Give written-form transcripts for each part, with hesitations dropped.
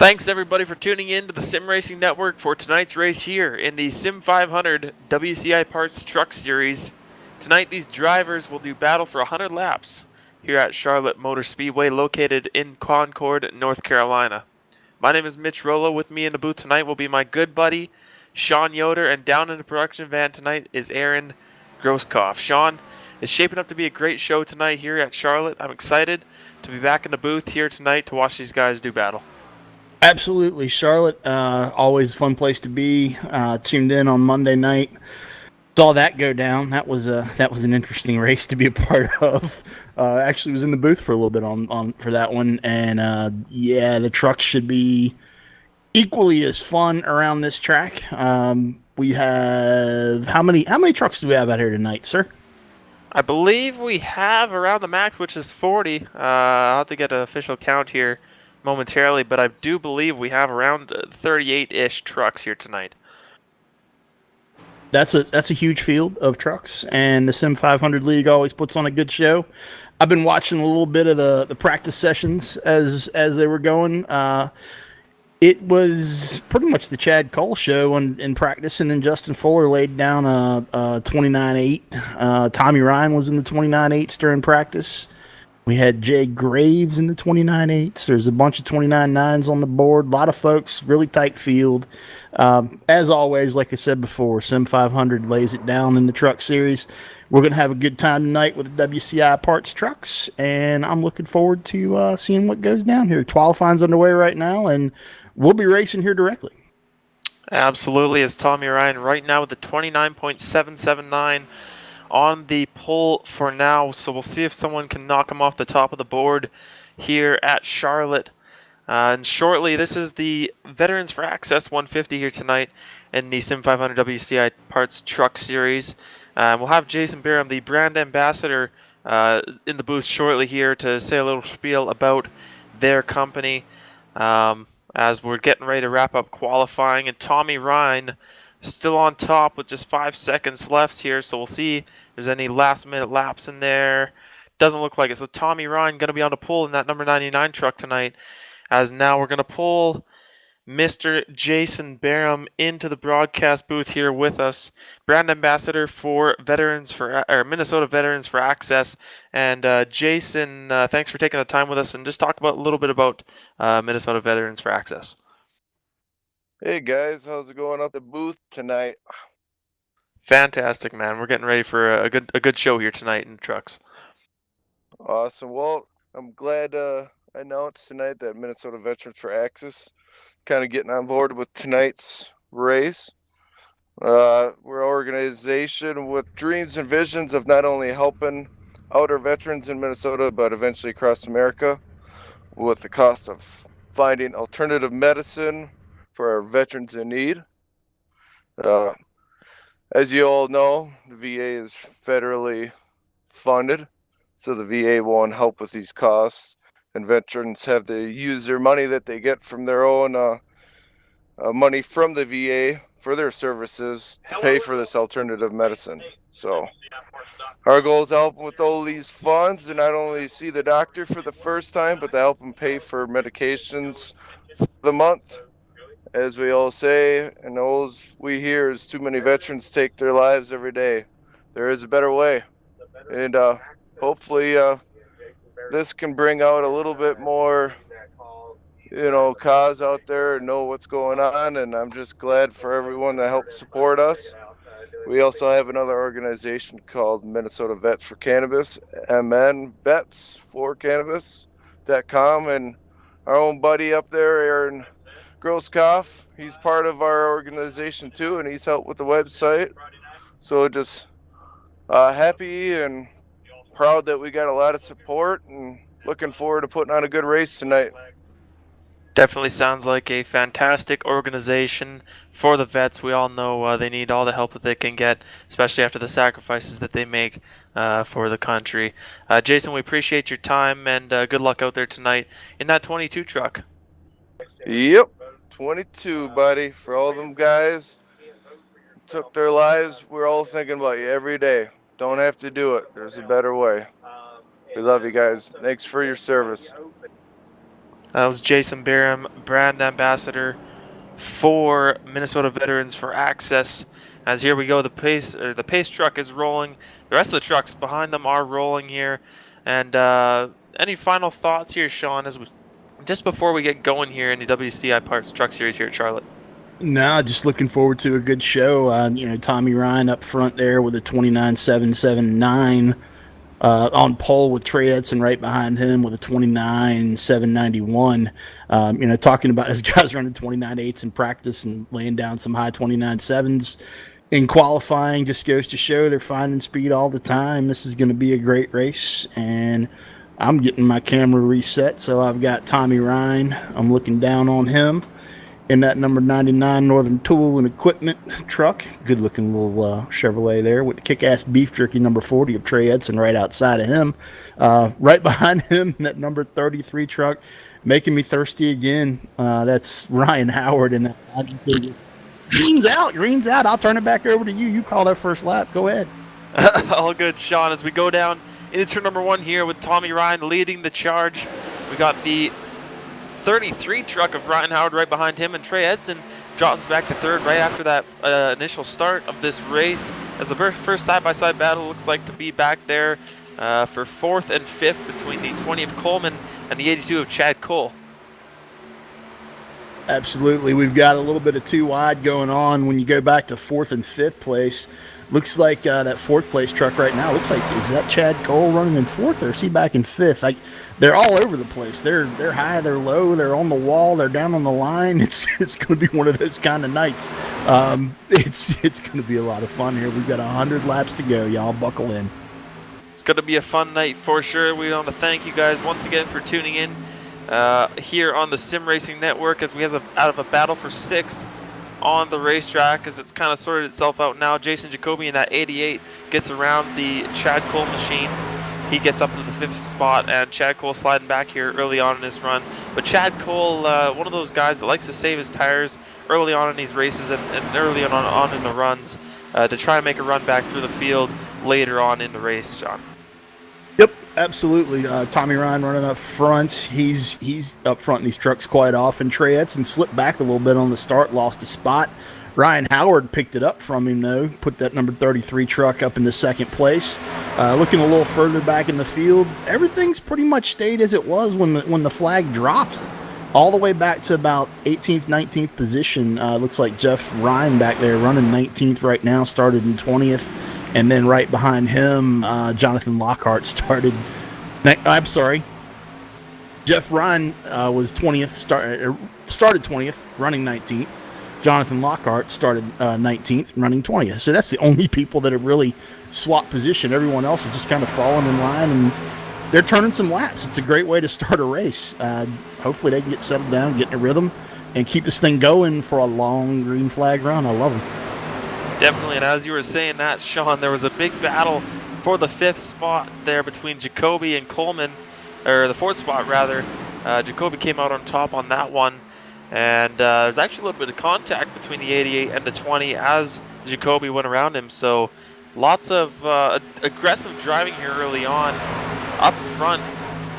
Thanks everybody for tuning in to the Sim Racing Network for tonight's race here in the Sim500 WCI Parts Truck Series. Tonight these drivers will do battle for 100 laps here at Charlotte Motor Speedway located in Concord, North Carolina. My name is Mitch Rollo. With me in the booth tonight will be my good buddy Sean Yoder, and down in the production van tonight is Aaron Grosskopf. Sean, it's shaping up to be a great show tonight here at Charlotte. I'm excited to be back in the booth here tonight to watch these guys do battle. Absolutely, Charlotte. Always a fun place to be. Tuned in on Monday night, saw that go down. That was an interesting race to be a part of. Actually, was in the booth for a little bit on for that one, and yeah, the trucks should be equally as fun around this track. We have how many trucks do we have out here tonight, sir? I believe we have around the max, which is 40. I'll have to get an official count here momentarily, but I do believe we have around 38-ish trucks here tonight. That's a huge field of trucks, and the Sim 500 League always puts on a good show. I've been watching a little bit of the practice sessions as they were going. It was pretty much the Chad Cole show in practice, and then Justin Fuller laid down a 29.8. Tommy Ryan was in the 29.8s during practice. We had Jay Graves in the 29.8s. There's a bunch of 29.9s on the board. A lot of folks, really tight field. As always, like I said before, Sim 500 lays it down in the truck series. We're going to have a good time tonight with the WCI Parts trucks, and I'm looking forward to seeing what goes down here. Qualifying's underway right now, and we'll be racing here directly. Absolutely, as Tommy Ryan right now with the 29.779 on the pole for now. So we'll see if someone can knock him off the top of the board here at Charlotte. And shortly, this is the Veterans for Access 150 here tonight in the Sim 500 WCI Parts Truck Series. We'll have Jason Barham, the brand ambassador, in the booth shortly here to say a little spiel about their company as we're getting ready to wrap up qualifying. And Tommy Ryan still on top with just 5 seconds left here, so we'll see if there's any last-minute laps in there. Doesn't look like it. So Tommy Ryan going to be on the pole in that number 99 truck tonight. As now we're going to pull Mr. Jason Barham into the broadcast booth here with us, brand ambassador for Minnesota Veterans for Access. And Jason, thanks for taking the time with us, and just talk about a little bit about Minnesota Veterans for Access. Hey guys, how's it going up the booth tonight? Fantastic, man. We're getting ready for a good show here tonight in trucks. Awesome. Well, I'm glad to announce tonight that Minnesota Veterans for Access kind of getting on board with tonight's race. We're an organization with dreams and visions of not only helping out our veterans in Minnesota, but eventually across America with the cost of finding alternative medicine for our veterans in need. As you all know, the VA is federally funded, so the VA won't help with these costs, and veterans have to use their money that they get from their own money from the VA for their services to pay for this alternative medicine. So our goal is to help with all these funds and not only see the doctor for the first time, but to help them pay for medications for the month. As we all say, and all we hear is too many veterans take their lives every day. There is a better way. And hopefully this can bring out a little bit more, cause out there and know what's going on. And I'm just glad for everyone that helped support us. We also have another organization called Minnesota Vets for Cannabis, MNVets for Cannabis.com. And our own buddy up there, Aaron Grosskopf, he's part of our organization too, and he's helped with the website. So just happy and proud that we got a lot of support, and looking forward to putting on a good race tonight. Definitely sounds like a fantastic organization for the vets. We all know they need all the help that they can get, especially after the sacrifices that they make for the country. Jason, we appreciate your time, and good luck out there tonight in that 22 truck. Yep, 22, buddy. For all them guys who took their lives, we're all thinking about you every day. Don't have to do it. There's a better way. We love you guys. Thanks for your service. That was Jason Barham, brand ambassador for Minnesota Veterans for Access. As here we go, the pace truck is rolling. The rest of the trucks behind them are rolling here. And any final thoughts here, Sean, just before we get going here in the WCI Parts Truck Series here at Charlotte? No, just looking forward to a good show. Tommy Ryan up front there with a 29.779 on pole with Trey Edson right behind him with a 29.791. Talking about his guys running 29.8s in practice and laying down some high 29.7s in qualifying just goes to show they're finding speed all the time. This is going to be a great race, and I'm getting my camera reset, so I've got Tommy Ryan. I'm looking down on him in that number 99 Northern Tool and Equipment truck. Good looking little Chevrolet there with the kick-ass beef jerky number 40 of Trey Edson right outside of him. Right behind him, that number 33 truck, making me thirsty again. That's Ryan Howard in that. Green's out. I'll turn it back over to you. You call that first lap. Go ahead. All good, Sean. As we go down into turn number 1 here with Tommy Ryan leading the charge. We got the 33 truck of Ryan Howard right behind him, and Trey Edson drops back to third right after that initial start of this race, as the first side-by-side battle looks like to be back there for 4th and 5th between the 20 of Coleman and the 82 of Chad Cole. Absolutely. We've got a little bit of too wide going on when you go back to 4th and 5th place. Looks like that 4th place truck right now, looks like, is that Chad Cole running in 4th, or is he back in 5th? They're all over the place. They're high, they're low, they're on the wall, they're down on the line. It's going to be one of those kind of nights. It's going to be a lot of fun here. We've got 100 laps to go. Y'all buckle in. It's going to be a fun night for sure. We want to thank you guys once again for tuning in here on the Sim Racing Network, as we have out of a battle for 6th on the racetrack, as it's kind of sorted itself out now. Jason Jacoby in that 88 gets around the Chad Cole machine. He gets up into the 5th spot, and Chad Cole sliding back here early on in his run. But Chad Cole, one of those guys that likes to save his tires early on in these races and early on in the runs to try and make a run back through the field later on in the race, John. Yep, absolutely. Tommy Ryan running up front. He's up front in these trucks quite often. Trey Edson slipped back a little bit on the start, lost a spot. Ryan Howard picked it up from him, though, put that number 33 truck up into 2nd place. Looking a little further back in the field, everything's pretty much stayed as it was when the flag dropped, all the way back to about 18th, 19th position. Looks like Jeff Ryan back there running 19th right now, started in 20th. And then right behind him, Jonathan Lockhart started. I'm sorry. Jeff Ryan was 20th, started 20th, running 19th. Jonathan Lockhart started 19th, running 20th. So that's the only people that have really swapped position. Everyone else is just kind of falling in line, and they're turning some laps. It's a great way to start a race. Hopefully they can get settled down, get in a rhythm, and keep this thing going for a long green flag run. I love them. Definitely, and as you were saying that, Sean, there was a big battle for the 5th spot there between Jacoby and Coleman, or the 4th spot rather. Jacoby came out on top on that one, and there's actually a little bit of contact between the 88 and the 20 as Jacoby went around him. So lots of aggressive driving here early on, up front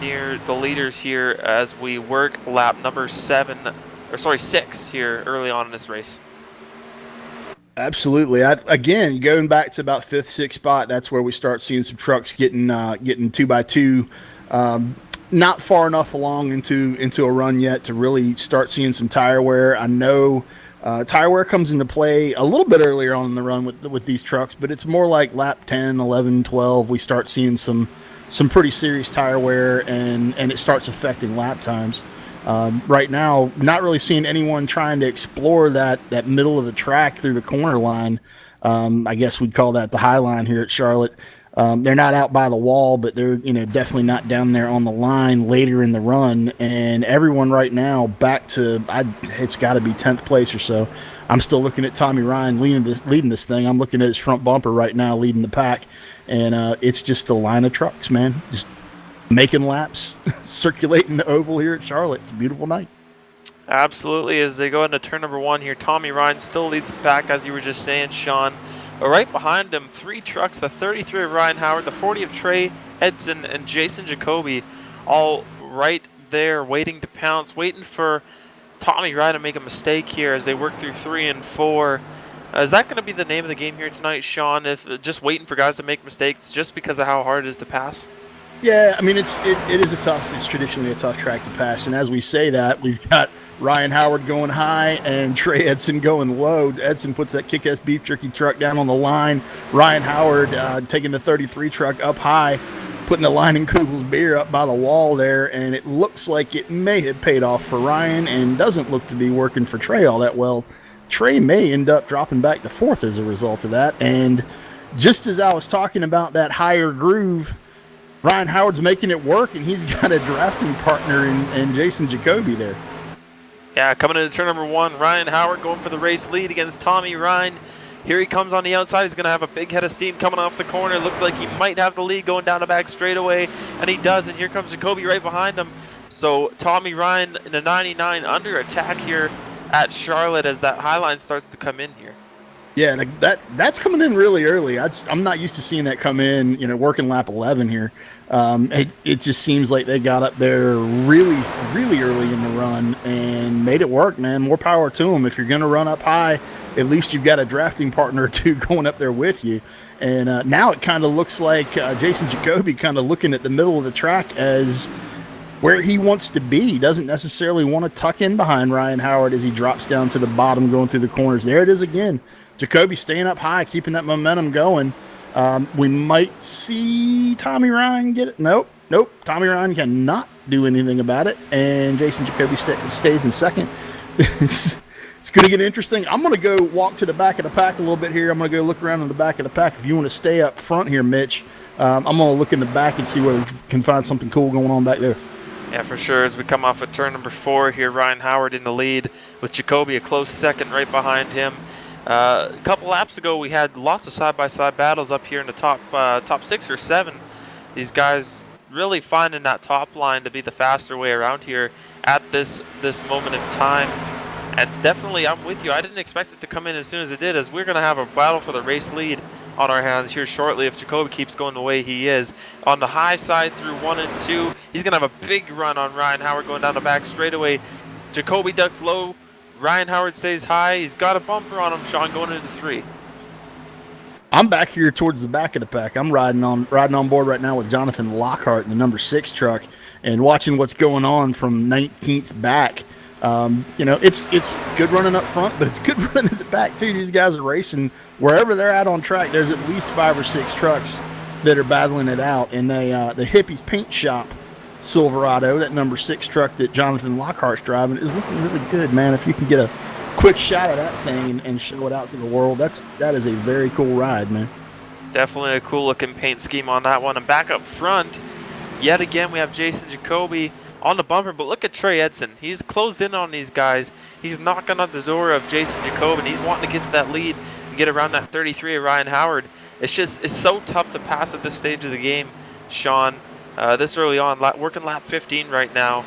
near the leaders here as we work lap number 6 here early on in this race. Absolutely. Again, going back to about 5th, 6th spot, that's where we start seeing some trucks getting 2x2. Not far enough along into a run yet to really start seeing some tire wear. I know tire wear comes into play a little bit earlier on in the run with these trucks, but it's more like lap 10, 11, 12. We start seeing some pretty serious tire wear, and it starts affecting lap times. Right now, not really seeing anyone trying to explore that middle of the track through the corner line. I guess we'd call that the high line here at Charlotte. They're not out by the wall, but they're definitely not down there on the line later in the run. And everyone right now back to it's got to be 10th place or so. I'm still looking at Tommy Ryan leading this thing. I'm looking at his front bumper right now, leading the pack, and it's just a line of trucks, man. Just making laps, circulating the oval here at Charlotte. It's a beautiful night. Absolutely. As they go into turn number 1 here, Tommy Ryan still leads the pack, as you were just saying, Sean. Right behind him, 3 trucks, the 33 of Ryan Howard, the 40 of Trey Edson, and Jason Jacoby, all right there, waiting to pounce, waiting for Tommy Ryan to make a mistake here as they work through 3 and 4. Is that going to be the name of the game here tonight, Sean? If just waiting for guys to make mistakes just because of how hard it is to pass? Yeah, I mean it's traditionally a tough track to pass, and as we say that, we've got Ryan Howard going high and Trey Edson going low. Edson puts that kick-ass beef jerky truck down on the line. Ryan Howard taking the 33 truck up high, putting the Leinenkugels beer up by the wall there, and it looks like it may have paid off for Ryan and doesn't look to be working for Trey all that well. Trey may end up dropping back to 4th as a result of that, and just as I was talking about that higher groove, Ryan Howard's making it work, and he's got a drafting partner in Jason Jacoby there. Yeah, coming into turn number 1, Ryan Howard going for the race lead against Tommy Ryan. Here he comes on the outside. He's going to have a big head of steam coming off the corner. Looks like he might have the lead going down the back straightaway, and he does, and here comes Jacoby right behind him. So Tommy Ryan in the 99 under attack here at Charlotte as that high line starts to come in here. Yeah, that's coming in really early. I'm not used to seeing that come in, working lap 11 here. It just seems like they got up there really, really early in the run and made it work, man. More power to them. If you're going to run up high, at least you've got a drafting partner or two going up there with you. And now it kind of looks like Jason Jacoby kind of looking at the middle of the track as where he wants to be. He doesn't necessarily want to tuck in behind Ryan Howard as he drops down to the bottom going through the corners. There it is again. Jacoby staying up high, keeping that momentum going. We might see Tommy Ryan get it. Nope. Tommy Ryan cannot do anything about it, and Jason Jacoby stays in 2nd. It's going to get interesting. I'm going to go walk to the back of the pack a little bit here. I'm going to go look around in the back of the pack. If you want to stay up front here, Mitch, I'm going to look in the back and see whether we can find something cool going on back there. Yeah, for sure. As we come off of turn number 4 here, Ryan Howard in the lead with Jacoby a close second right behind him. A couple laps ago, we had lots of side-by-side battles up here in the top 6 or 7. These guys really finding that top line to be the faster way around here at this moment in time. And definitely, I'm with you. I didn't expect it to come in as soon as it did, as we're going to have a battle for the race lead on our hands here shortly if Jacoby keeps going the way he is. On the high side through 1 and 2, he's going to have a big run on Ryan Howard going down the back straightaway. Jacoby ducks low. Ryan Howard stays high. He's got a bumper on him, Sean, going into 3. I'm back here towards the back of the pack. I'm riding on board right now with Jonathan Lockhart in the number 6 truck and watching what's going on from 19th back. It's good running up front, but it's good running at the back too. These guys are racing wherever they're at on track. There's at least 5 or 6 trucks that are battling it out. And the Hippies Paint Shop Silverado, that number 6 truck that Jonathan Lockhart's driving, is looking really good, man. If you can get a quick shot of that thing and show it out to the world, that is a very cool ride, man. Definitely a cool looking paint scheme on that one. And back up front, yet again we have Jason Jacoby on the bumper, but look at Trey Edson. He's closed in on these guys. He's knocking on the door of Jason Jacoby, and he's wanting to get to that lead and get around that 33 of Ryan Howard. It's so tough to pass at this stage of the game, Sean. This early on, working lap 15 right now.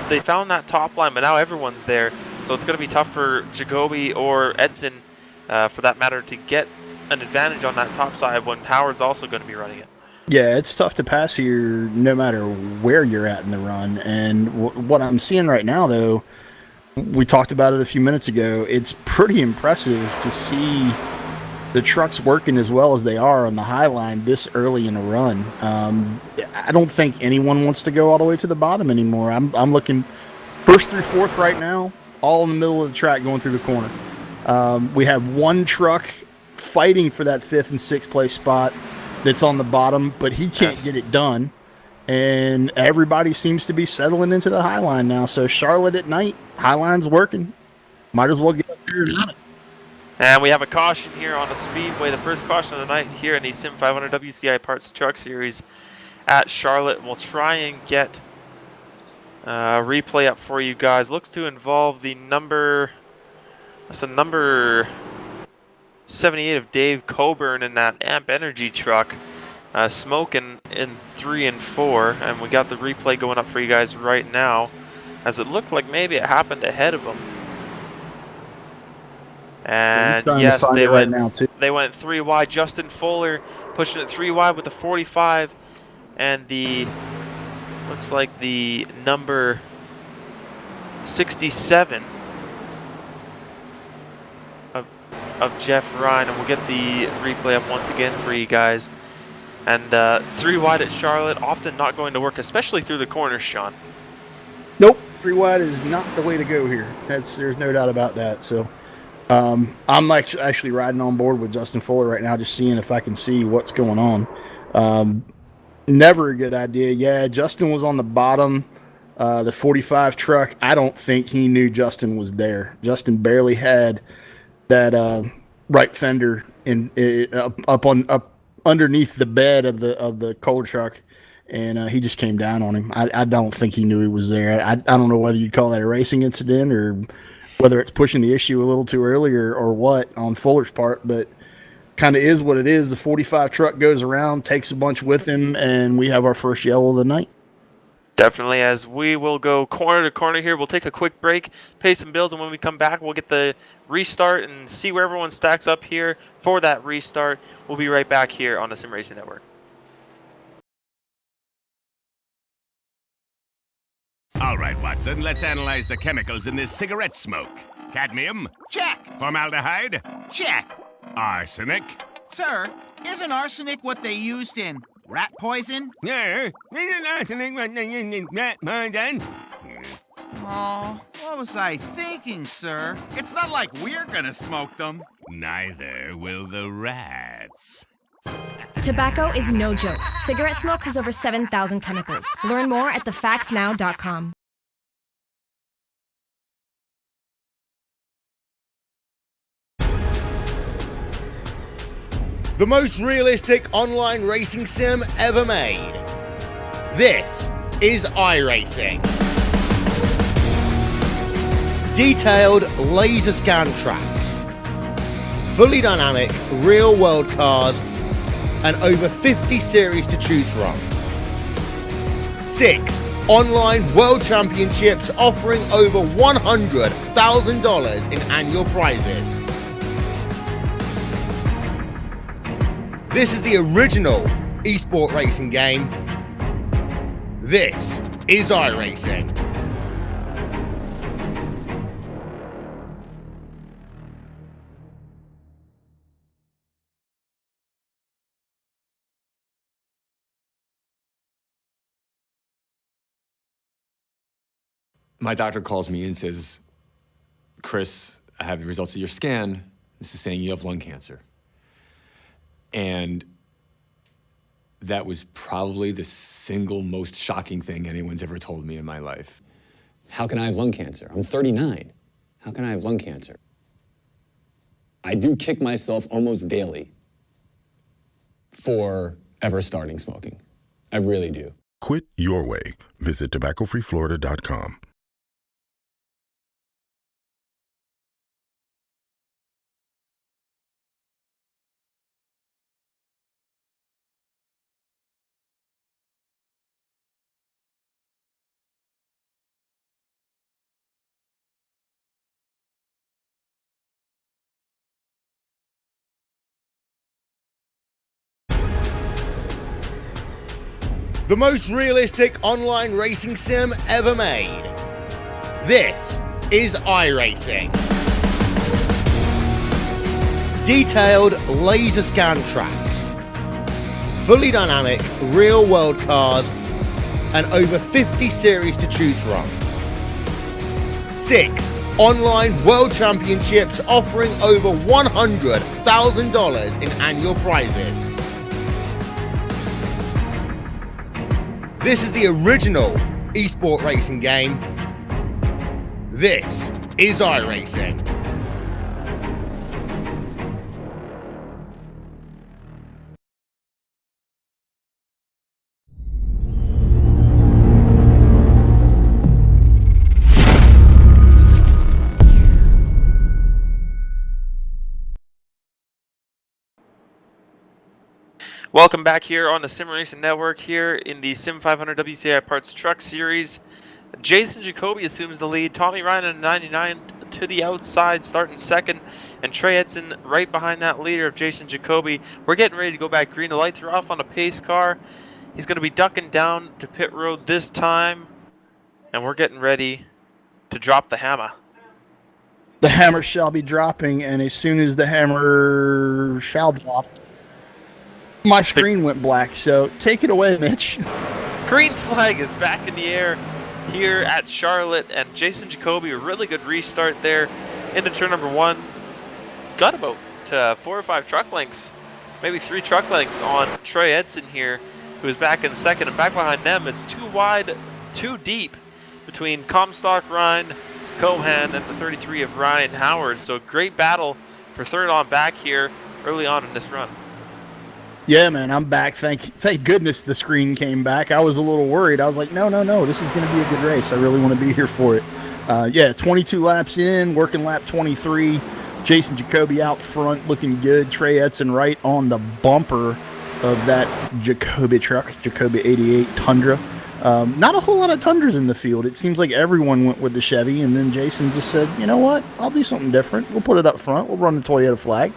They found that top line, but now everyone's there. So it's going to be tough for Jacoby or Edson, for that matter, to get an advantage on that top side when Howard's also going to be running it. Yeah, it's tough to pass here no matter where you're at in the run. And what I'm seeing right now, though, we talked about it a few minutes ago, it's pretty impressive to see the trucks working as well as they are on the high line this early in a run. I don't think anyone wants to go all the way to the bottom anymore. I'm looking 1st through 4th right now, all in the middle of the track going through the corner. We have one truck fighting for that 5th and 6th place spot that's on the bottom, but he can't get it done. And everybody seems to be settling into the high line now. So Charlotte at night, high line's working. Might as well get up there and run it. And we have a caution here on the Speedway, the first caution of the night here in the Sim500 WCI Parts Truck Series at Charlotte. We'll try and get a replay up for you guys. Looks to involve the number 78 of Dave Coburn in that Amp Energy truck, smoking in 3 and 4. And we got the replay going up for you guys right now, as it looked like maybe it happened ahead of him. And yes, they went 3 wide. Justin Fuller pushing it 3 wide with the 45, and the Looks like the number 67 of Jeff Ryan, and we'll get the replay up once again for you guys. And 3 wide at Charlotte, often not going to work, especially through the corners, Sean. Nope, 3 wide is not the way to go here. There's no doubt about that. So I'm actually riding on board with Justin Fuller right now, just seeing if I can see what's going on. Never a good idea. Yeah, Justin was on the bottom, the 45 truck. I don't think he knew Justin was there. Justin barely had that right fender up underneath the bed of the coal truck, and he just came down on him. I don't think he knew he was there. I don't know whether you'd call that a racing incident or whether it's pushing the issue a little too early or what on Fuller's part, but kind of is what it is. The 45 truck goes around, takes a bunch with him, and we have our first yellow of the night. Definitely, as we will go corner to corner here. We'll take a quick break, pay some bills, and when we come back, we'll get the restart and see where everyone stacks up here for that restart. We'll be right back here on the Sim Racing Network. All right, Watson, let's analyze the chemicals in this cigarette smoke. Cadmium? Check. Formaldehyde? Check. Arsenic? Sir, isn't arsenic what they used in rat poison? Yeah. Isn't arsenic what they used in rat poison? Oh, what was I thinking, sir? It's not like we're gonna smoke them. Neither will the rats. Tobacco is no joke. Cigarette smoke has over 7,000 chemicals. Learn more at thefactsnow.com. The most realistic online racing sim ever made. This is iRacing. Detailed laser scan tracks, fully dynamic real world cars, and over 50 series to choose from. 6 online world championships offering over $100,000 in annual prizes. This is the original esport racing game. This is iRacing. My doctor calls me and says, Chris, I have the results of your scan. This is saying you have lung cancer. And that was probably the single most shocking thing anyone's ever told me in my life. How can I have lung cancer? I'm 39. How can I have lung cancer? I do kick myself almost daily for ever starting smoking. I really do. Quit your way. Visit tobaccofreeflorida.com. The most realistic online racing sim ever made. This is iRacing. Detailed laser scan tracks, fully dynamic real world cars, and over 50 series to choose from. 6 online world championships offering over $100,000 in annual prizes. This is the original esport racing game. This is iRacing. Welcome back here on the Sim Racing Network here in the Sim500 WCI Parts Truck Series. Jason Jacoby assumes the lead. Tommy Ryan in 99 to the outside, starting second. And Trey Edson right behind that leader of Jason Jacoby. We're getting ready to go back green. The lights are off on a pace car He's going to be ducking down to pit road this time, and we're getting ready to drop the hammer. The hammer shall be dropping, and as soon as the hammer shall drop, my screen went black, so take it away, Mitch. Green flag is back in the air here at Charlotte, and Jason Jacoby, a really good restart there into turn number 1. Got about 4 or 5 truck lengths, maybe 3 truck lengths on Troy Edson here, who's back in second, and back behind them, it's too wide, too deep between Comstock Ryan Cohan and the 33 of Ryan Howard. So great battle for third on back here early on in this run. Yeah, man, I'm back. Thank goodness the screen came back. I was a little worried. I was like, no, this is going to be a good race. I really want to be here for it. 22 laps in, working lap 23. Jason Jacoby out front, looking good. Trey Edson right on the bumper of that Jacoby truck, Jacoby 88 Tundra. Not a whole lot of Tundras in the field. It seems like everyone went with the Chevy, and then Jason just said, you know what? I'll do something different. We'll put it up front. We'll run the Toyota flag.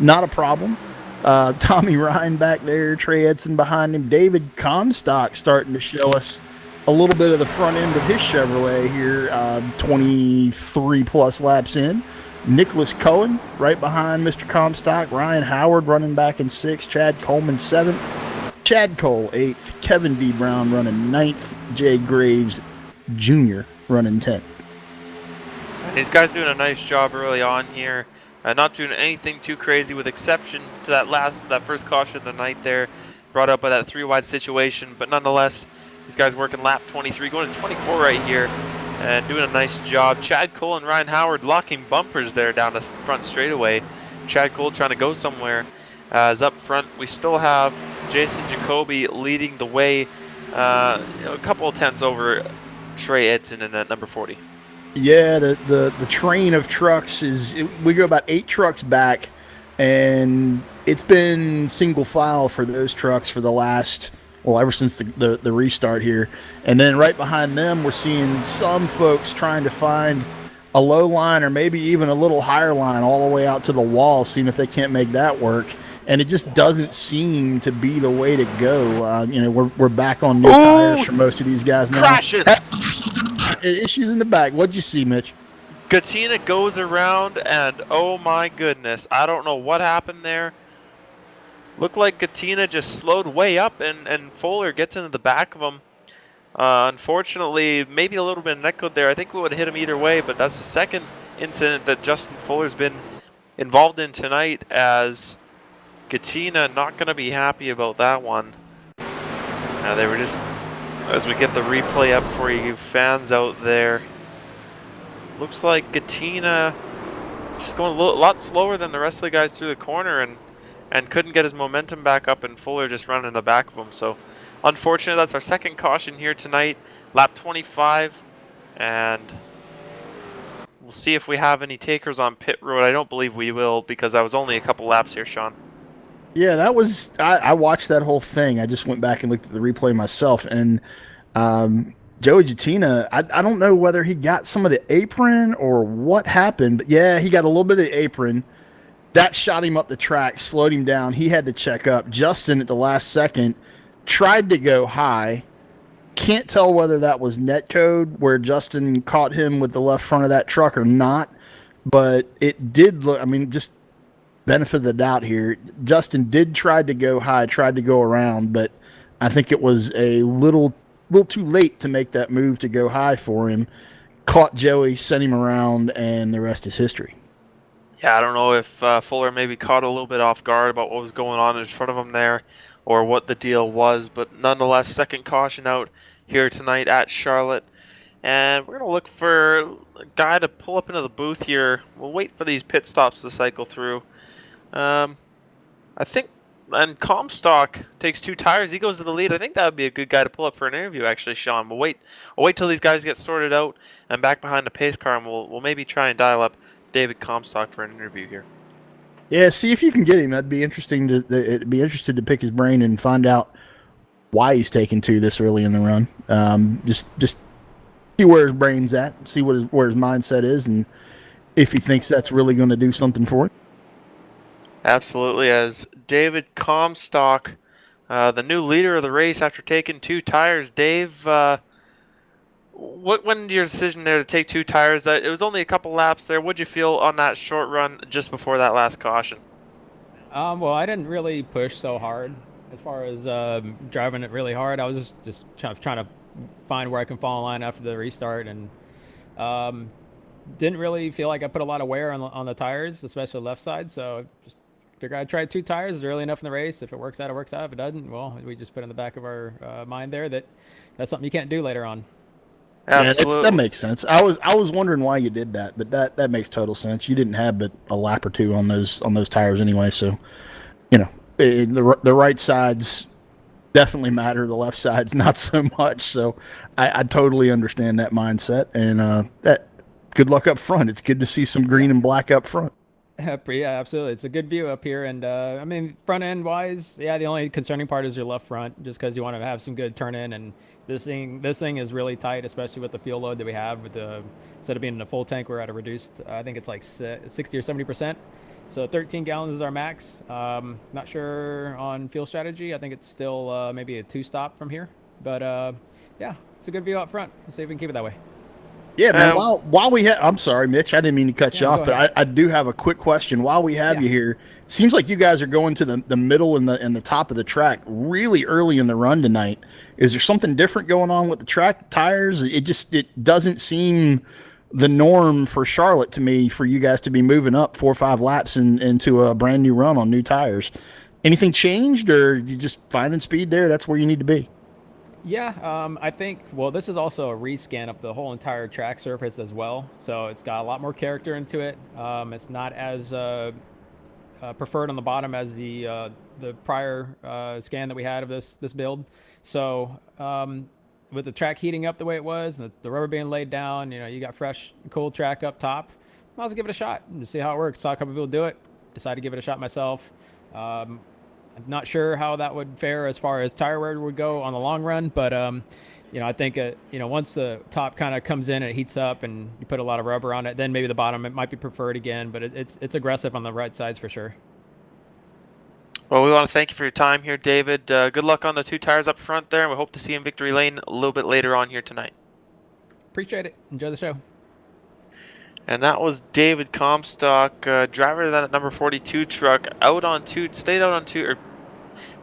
Not a problem. Tommy Ryan back there, Trey Edson behind him. David Comstock starting to show us a little bit of the front end of his Chevrolet here, 23 plus laps in. Nicholas Cohen right behind Mr. Comstock. Ryan Howard running back in 6th. Chad Coleman 7th. Chad Cole 8th. Kevin D. Brown running 9th. Jay Graves Jr. running 10th. These guys doing a nice job early on here. Not doing anything too crazy, with exception to that first caution of the night there, brought up by that 3 wide situation. But nonetheless, these guys working lap 23, going to 24 right here, and doing a nice job. Chad Cole and Ryan Howard locking bumpers there down the front straightaway. Chad Cole trying to go somewhere. As up front, we still have Jason Jacoby leading the way, a couple of tenths over Trey Edson in at number 40. Yeah, the train of trucks we go about 8 trucks back, and it's been single file for those trucks for the last, ever since the restart here. And then right behind them, we're seeing some folks trying to find a low line or maybe even a little higher line all the way out to the wall, seeing if they can't make that work. And it just doesn't seem to be the way to go. We're back on new tires for most of these guys now. Crashes! Issues in the back. What'd you see, Mitch? Gatina goes around, and oh my goodness, I don't know what happened there. Looked like Gatina just slowed way up, and Fuller gets into the back of him. Unfortunately, maybe a little bit of netcode there. I think we would have hit him either way, but that's the second incident that Justin Fuller's been involved in tonight, as Gatina not going to be happy about that one. They were just, as we get the replay up for you fans out there, looks like Gatina just going a lot slower than the rest of the guys through the corner, and couldn't get his momentum back up, and Fuller just running in the back of him. So unfortunate, that's our second caution here tonight, lap 25, and we'll see if we have any takers on pit road. I don't believe we will, because that was only a couple laps here, Sean. Yeah, that was, I watched that whole thing. I just went back and looked at the replay myself, and Joey Gatina, I don't know whether he got some of the apron or what happened, but yeah, he got a little bit of the apron. That shot him up the track, slowed him down. He had to check up. Justin, at the last second, tried to go high. Can't tell whether that was netcode, where Justin caught him with the left front of that truck or not, but it did look, just benefit of the doubt here. Justin did try to go high, tried to go around, but I think it was a little too late to make that move to go high for him. Caught Joey, sent him around, and the rest is history. Yeah, I don't know if Fuller maybe caught a little bit off guard about what was going on in front of him there, or what the deal was, but nonetheless, second caution out here tonight at Charlotte. And we're going to look for a guy to pull up into the booth here. We'll wait for these pit stops to cycle through. I think, and Comstock takes 2 tires. He goes to the lead. I think that would be a good guy to pull up for an interview, actually, Sean. We'll wait till these guys get sorted out and back behind the pace car, and we'll maybe try and dial up David Comstock for an interview here. Yeah, see if you can get him. That'd be interesting. It'd be interested to pick his brain and find out why he's taking 2 this early in the run. Just see where his brain's at, see where his mindset is, and if he thinks that's really going to do something for it. Absolutely, as David Comstock the new leader of the race after taking 2 tires. Dave, what went into your decision there to take 2 tires? It was only a couple laps there. What'd you feel on that short run just before that last caution? Well, I didn't really push so hard as far as driving it really hard. I was just trying to find where I can fall in line after the restart, and didn't really feel like I put a lot of wear on the tires, especially the left side. So just figured I'd try 2 tires. It's early enough in the race. If it works out, it works out. If it doesn't, well, we just put in the back of our mind there that that's something you can't do later on. Yeah, that makes sense. I was wondering why you did that, but that makes total sense. You didn't have but a lap or 2 on those tires anyway, so the right sides definitely matter. The left sides not so much. So I totally understand that mindset, and that good luck up front. It's good to see some green and black up front. Yeah, absolutely. It's a good view up here, and I mean, front end wise, yeah, the only concerning part is your left front, just because you want to have some good turn in, and this thing is really tight, especially with the fuel load that we have. With the instead of being in a full tank, we're at a reduced. I think it's like 60 or 70%. So 13 gallons is our max. Not sure on fuel strategy. I think it's still maybe a 2-stop from here, but yeah, it's a good view up front. Let's see if we can keep it that way. Yeah, man. While we have, I'm sorry, Mitch, I didn't mean to cut you off, but I do have a quick question. While we have you here, seems like you guys are going to the middle and the top of the track really early in the run tonight. Is there something different going on with the track tires? It doesn't seem the norm for Charlotte to me for you guys to be moving up 4 or 5 laps into a brand new run on new tires. Anything changed, or you just finding speed there? That's where you need to be. Yeah, I think, well, this is also a rescan of the whole entire track surface as well. So it's got a lot more character into it. It's not as preferred on the bottom as the prior scan that we had of this build. So with the track heating up the way it was, and the rubber being laid down, you got fresh, cool track up top. Might as well give it a shot and see how it works. Saw a couple people do it. Decided to give it a shot myself. I'm not sure how that would fare as far as tire wear would go on the long run, but I think once the top kind of comes in and it heats up and you put a lot of rubber on it, then maybe the bottom it might be preferred again. But it's aggressive on the right sides for sure. Well, we want to thank you for your time here, David. Good luck on the 2 tires up front there, and we hope to see you in victory lane a little bit later on here tonight. Appreciate it. Enjoy the show. And that was David Comstock, driver of that number 42 truck, stayed out on 2, or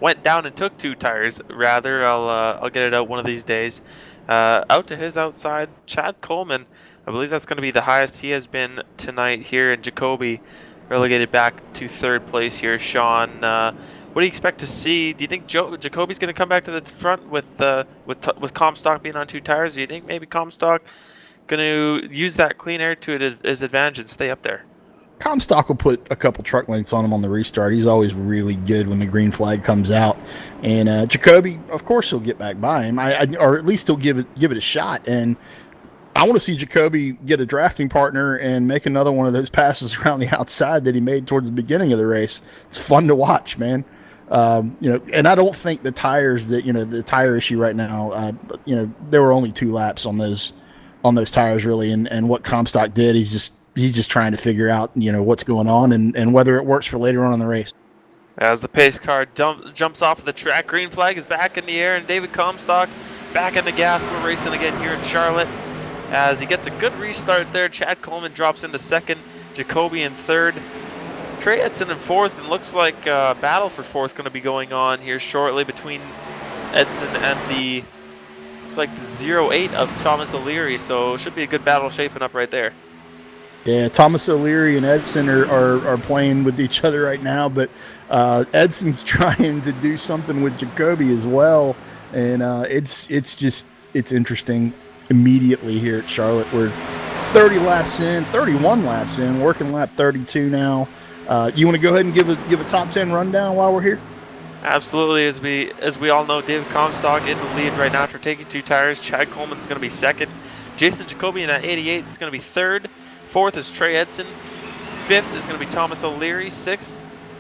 went down and took 2 tires, rather. I'll get it out one of these days. Out to his outside, Chad Coleman. I believe that's going to be the highest he has been tonight here, and Jacoby relegated back to 3rd place here. Sean, what do you expect to see? Do you think Jacoby's going to come back to the front with Comstock being on 2 tires? Do you think maybe Comstock going to use that clean air to his advantage and stay up there? Comstock will put a couple truck lengths on him on the restart. He's always really good when the green flag comes out. And Jacoby, of course, he'll get back by him, or at least he'll give it a shot. And I want to see Jacoby get a drafting partner and make another one of those passes around the outside that he made towards the beginning of the race. It's fun to watch, man. And I don't think the tires the tire issue right now. There were only 2 laps on those tires really, and what Comstock did, he's just trying to figure out what's going on and whether it works for later on in the race. As the pace car jumps off of the track, green flag is back in the air, and David Comstock back in the gas. We're racing again here in Charlotte. As he gets a good restart there, Chad Coleman drops into 2nd, Jacoby in 3rd, Trey Edson in 4th, and looks like a battle for 4th going to be going on here shortly between Edson and the 08 of Thomas O'Leary, so should be a good battle shaping up right there. Yeah, Thomas O'Leary and Edson are playing with each other right now, but Edson's trying to do something with Jacoby as well, and it's interesting. Immediately here at Charlotte, we're 31 laps in, working lap 32 now. You want to go ahead and give a top 10 rundown while we're here? Absolutely. As we all know, David Comstock in the lead right now after taking 2 tires. Chad Coleman's going to be 2nd. Jason Jacoby in at 88 is going to be 3rd. 4th is Trey Edson. 5th is going to be Thomas O'Leary. 6th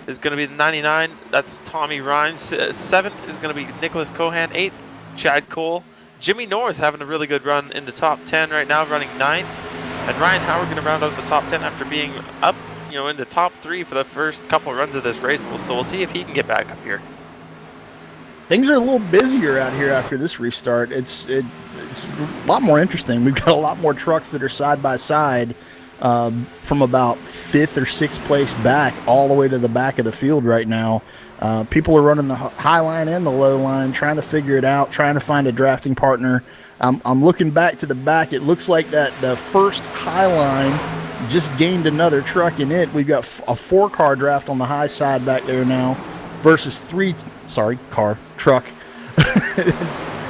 is going to be the 99. That's Tommy Rhines. 7th is going to be Nicholas Cohan. 8th, Chad Cole. Jimmy North having a really good run in the top 10 right now, running 9th. And Ryan Howard going to round out the top 10 after being up, in the top 3 for the first couple of runs of this race. So we'll see if he can get back up here. things are a little busier out here after this restart. It's a lot more interesting. We've got a lot more trucks that are side by side from about 5th or 6th place back all the way to the back of the field right now. People are running the high line and the low line, trying to figure it out, trying to find a drafting partner. I'm looking back to the back. It looks like that the first high line just gained another truck in it. We've got a 4-car draft on the high side back there now versus truck.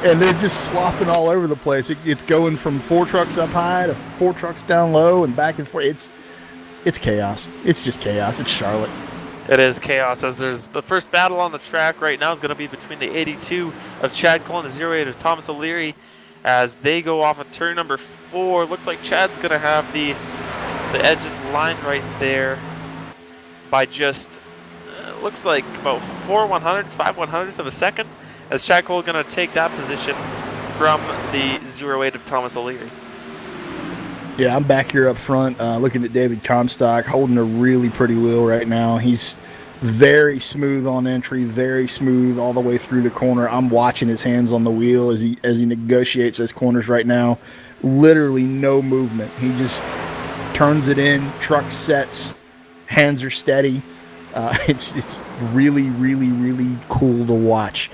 And they're just swapping all over the place. It's going from 4 trucks up high to 4 trucks down low and back and forth. It's chaos. It's just chaos. It's Charlotte. It is chaos, as there's the first battle on the track right now is going to be between the 82 of Chad Cole and the 08 of Thomas O'Leary as they go off of turn number 4. Looks like Chad's going to have the edge of the line right there by just, looks like about 5/100ths of a second, as Chad Cole going to take that position from the 08 of Thomas O'Leary. Yeah, I'm back here up front looking at David Comstock holding a really pretty wheel right now. He's very smooth on entry, very smooth all the way through the corner. I'm watching his hands on the wheel as he negotiates those corners right now. Literally no movement. He just turns it in, truck sets, hands are steady. It's really, really, really cool to watch.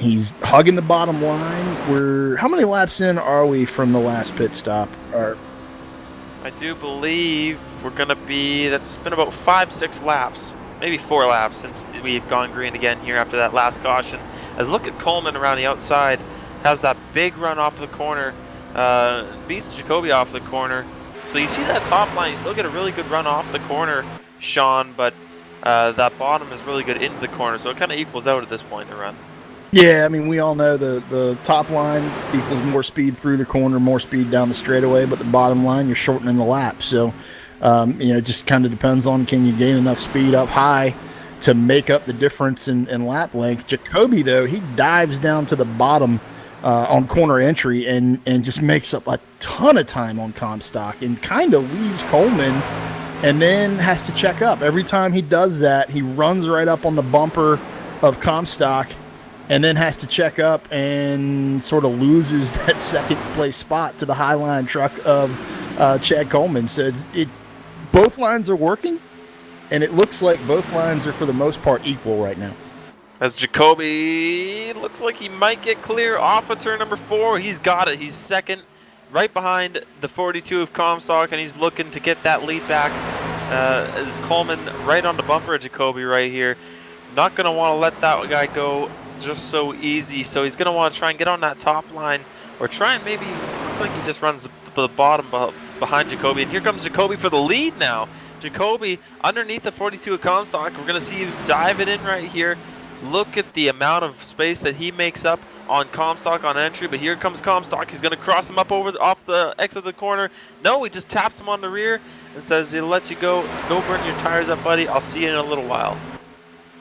He's hugging the bottom line. How many laps in are we from the last pit stop? I do believe we're going to be, that's been about 5-6 laps, maybe 4 laps since we've gone green again here after that last caution. As look at Coleman around the outside, has that big run off the corner, beats Jacoby off the corner. So you see that top line, you still get a really good run off the corner, Sean, but that bottom is really good into the corner, so it kind of equals out at this point in the run. Yeah, I mean, we all know the top line equals more speed through the corner, more speed down the straightaway, but the bottom line, you're shortening the lap. So, it just kind of depends on, can you gain enough speed up high to make up the difference in lap length. Jacoby, though, he dives down to the bottom on corner entry and just makes up a ton of time on Comstock and kind of leaves Coleman and then has to check up. Every time he does that, he runs right up on the bumper of Comstock and then has to check up and sort of loses that second place spot to the Highline truck of Chad Coleman. So both lines are working, and it looks like both lines are for the most part equal right now. As Jacoby looks like he might get clear off of turn number 4. He's got it. He's second, right behind the 42 of Comstock, and he's looking to get that lead back. As Coleman right on the bumper of Jacoby right here. Not going to want to let that guy go just so easy, so he's going to want to try and get on that top line, or try and maybe, looks like he just runs the bottom behind Jacoby, and here comes Jacoby for the lead now. Jacoby underneath the 42 of Comstock. We're going to see him dive it in right here. Look at the amount of space that he makes up on Comstock on entry, but here comes Comstock. He's going to cross him up off the exit of the corner. No, he just taps him on the rear and says, he'll let you go burn your tires up, buddy. I'll see you in a little while.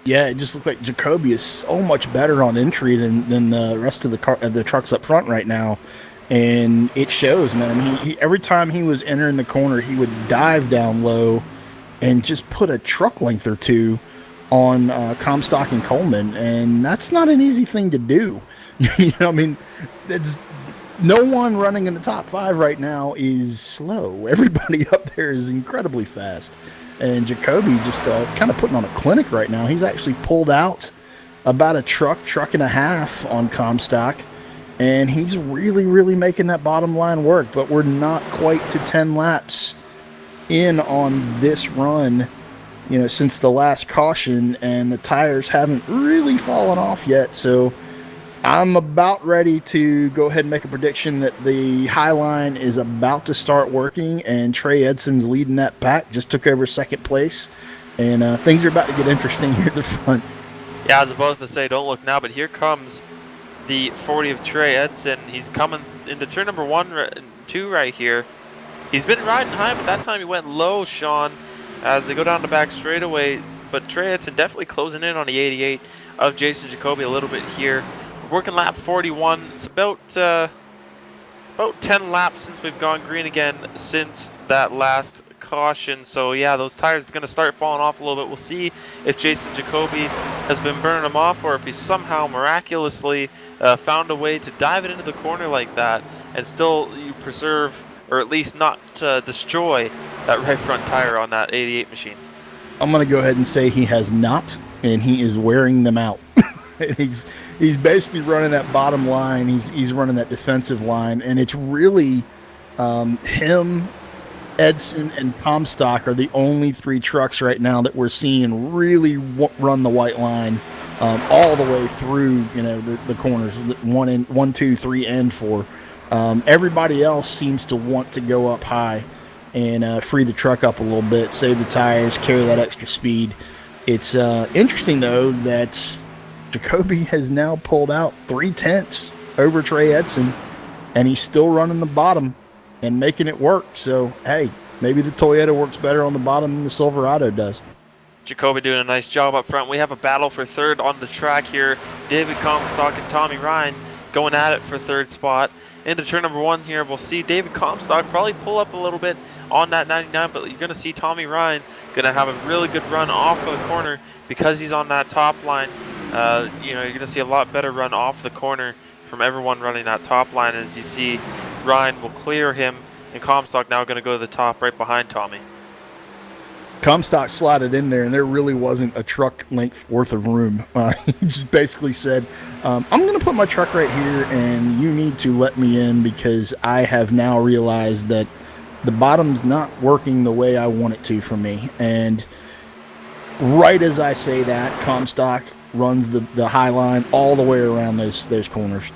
Yeah, it just looks like Jacoby is so much better on entry than the rest of the trucks up front right now, and it shows, man. He every time he was entering the corner, he would dive down low and just put a truck length or two on Comstock and Coleman, and that's not an easy thing to do. I mean, it's no one running in the top 5 right now is slow. Everybody up there is incredibly fast. And Jacoby just kind of putting on a clinic right now. He's actually pulled out about a truck and a half on Comstock, and he's really, really making that bottom line work. But we're not quite to 10 laps in on this run, since the last caution, and the tires haven't really fallen off yet. So I'm about ready to go ahead and make a prediction that the high line is about to start working, and Trey Edson's leading that pack, just took over second place, and things are about to get interesting here at the front. Yeah, I was supposed to say don't look now, but here comes the 40 of Trey Edson. He's coming into turn number 1 and 2 right here. He's been riding high, but that time he went low, Sean, as they go down the back straightaway. But Trey Edson definitely closing in on the 88 of Jason Jacoby a little bit here. Working lap 41. It's about 10 laps since we've gone green again since that last caution. So yeah, those tires are going to start falling off a little bit. We'll see if Jason Jacoby has been burning them off, or if he's somehow miraculously found a way to dive it into the corner like that and still you preserve, or at least not destroy, that right front tire on that 88 machine. I'm going to go ahead and say he has not, and he is wearing them out. he's basically running that bottom line. He's running that defensive line, and it's really him, Edson, and Comstock are the only 3 trucks right now that we're seeing really run the white line all the way through. The corners 1, 2, 3, and 4. Everybody else seems to want to go up high and free the truck up a little bit, save the tires, carry that extra speed. It's interesting, though, that Jacoby has now pulled out 3/10 over Trey Edson, and he's still running the bottom and making it work. So, hey, maybe the Toyota works better on the bottom than the Silverado does. Jacoby doing a nice job up front. We have a battle for third on the track here. David Comstock and Tommy Ryan going at it for third spot. Into turn number 1 here, we'll see David Comstock probably pull up a little bit on that 99, but you're going to see Tommy Ryan going to have a really good run off of the corner because he's on that top line. You're going to see a lot better run off the corner from everyone running that top line. As you see, Ryan will clear him, and Comstock now going to go to the top right behind Tommy. Comstock slotted in there, and there really wasn't a truck length worth of room. He just basically said, I'm going to put my truck right here, and you need to let me in because I have now realized that the bottom's not working the way I want it to for me. And right as I say that, Comstock runs the high line all the way around those corners.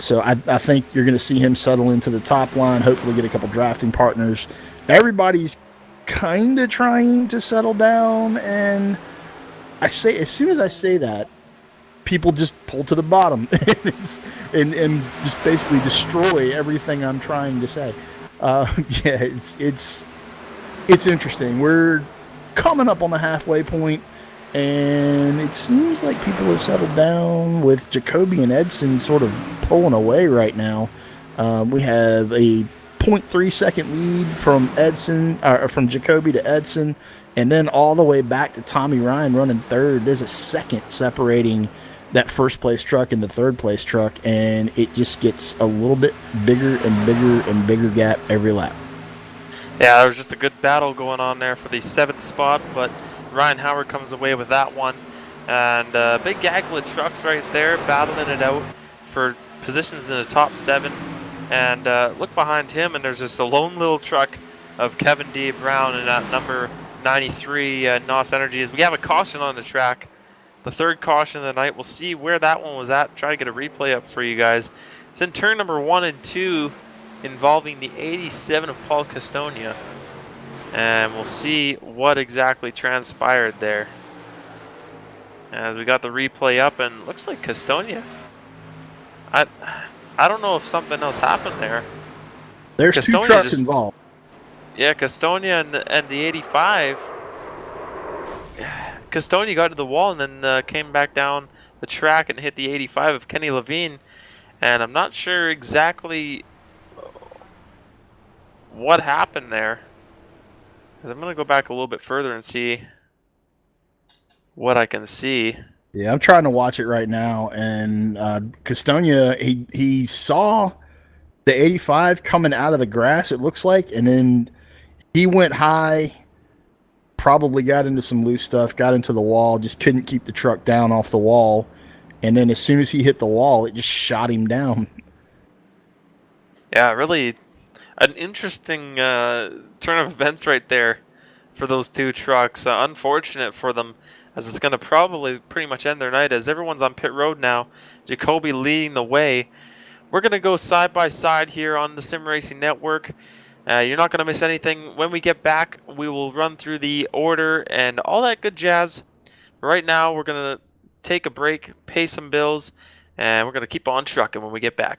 So I think you're going to see him settle into the top line, hopefully get a couple drafting partners. Everybody's kind of trying to settle down, and as soon as I say that, people just pull to the bottom and just basically destroy everything I'm trying to say. It's interesting. We're coming up on the halfway point, and it seems like people have settled down with Jacoby and Edson sort of pulling away right now. We have a 0.3 second lead from from Jacoby to Edson, and then all the way back to Tommy Ryan running third. There's a second separating that first place truck and the third place truck, and it just gets a little bit bigger and bigger and bigger gap every lap. Yeah, there was just a good battle going on there for the 7th spot, but Ryan Howard comes away with that one. And big gaggle of trucks right there battling it out for positions in the top 7. And look behind him, and there's just a lone little truck of Kevin D. Brown and that number 93 NOS Energy. As we have a caution on the track, the 3rd caution of the night. We'll see where that one was at. Try to get a replay up for you guys. It's in turn number 1 and 2, involving the 87 of Paul Castonia, and we'll see what exactly transpired there. As we got the replay up, and looks like Castonia. I don't know if something else happened there. There's Castonia 2 trucks involved. Yeah, Castonia and the 85. Castonia got to the wall and then came back down the track and hit the 85 of Kenny Levine. And I'm not sure exactly what happened there. I'm going to go back a little bit further and see what I can see. Yeah, I'm trying to watch it right now, and Castonia, he saw the 85 coming out of the grass, it looks like, and then he went high, probably got into some loose stuff, got into the wall, just couldn't keep the truck down off the wall, and then as soon as he hit the wall, it just shot him down. Yeah, really an interesting turn of events right there for those 2 trucks. Unfortunate for them, as it's going to probably pretty much end their night, as everyone's on pit road now. Jacoby leading the way. We're going to go side by side here on the Sim Racing Network. You're not going to miss anything. When we get back, we will run through the order and all that good jazz. Right now, we're going to take a break, pay some bills, and we're going to keep on trucking when we get back.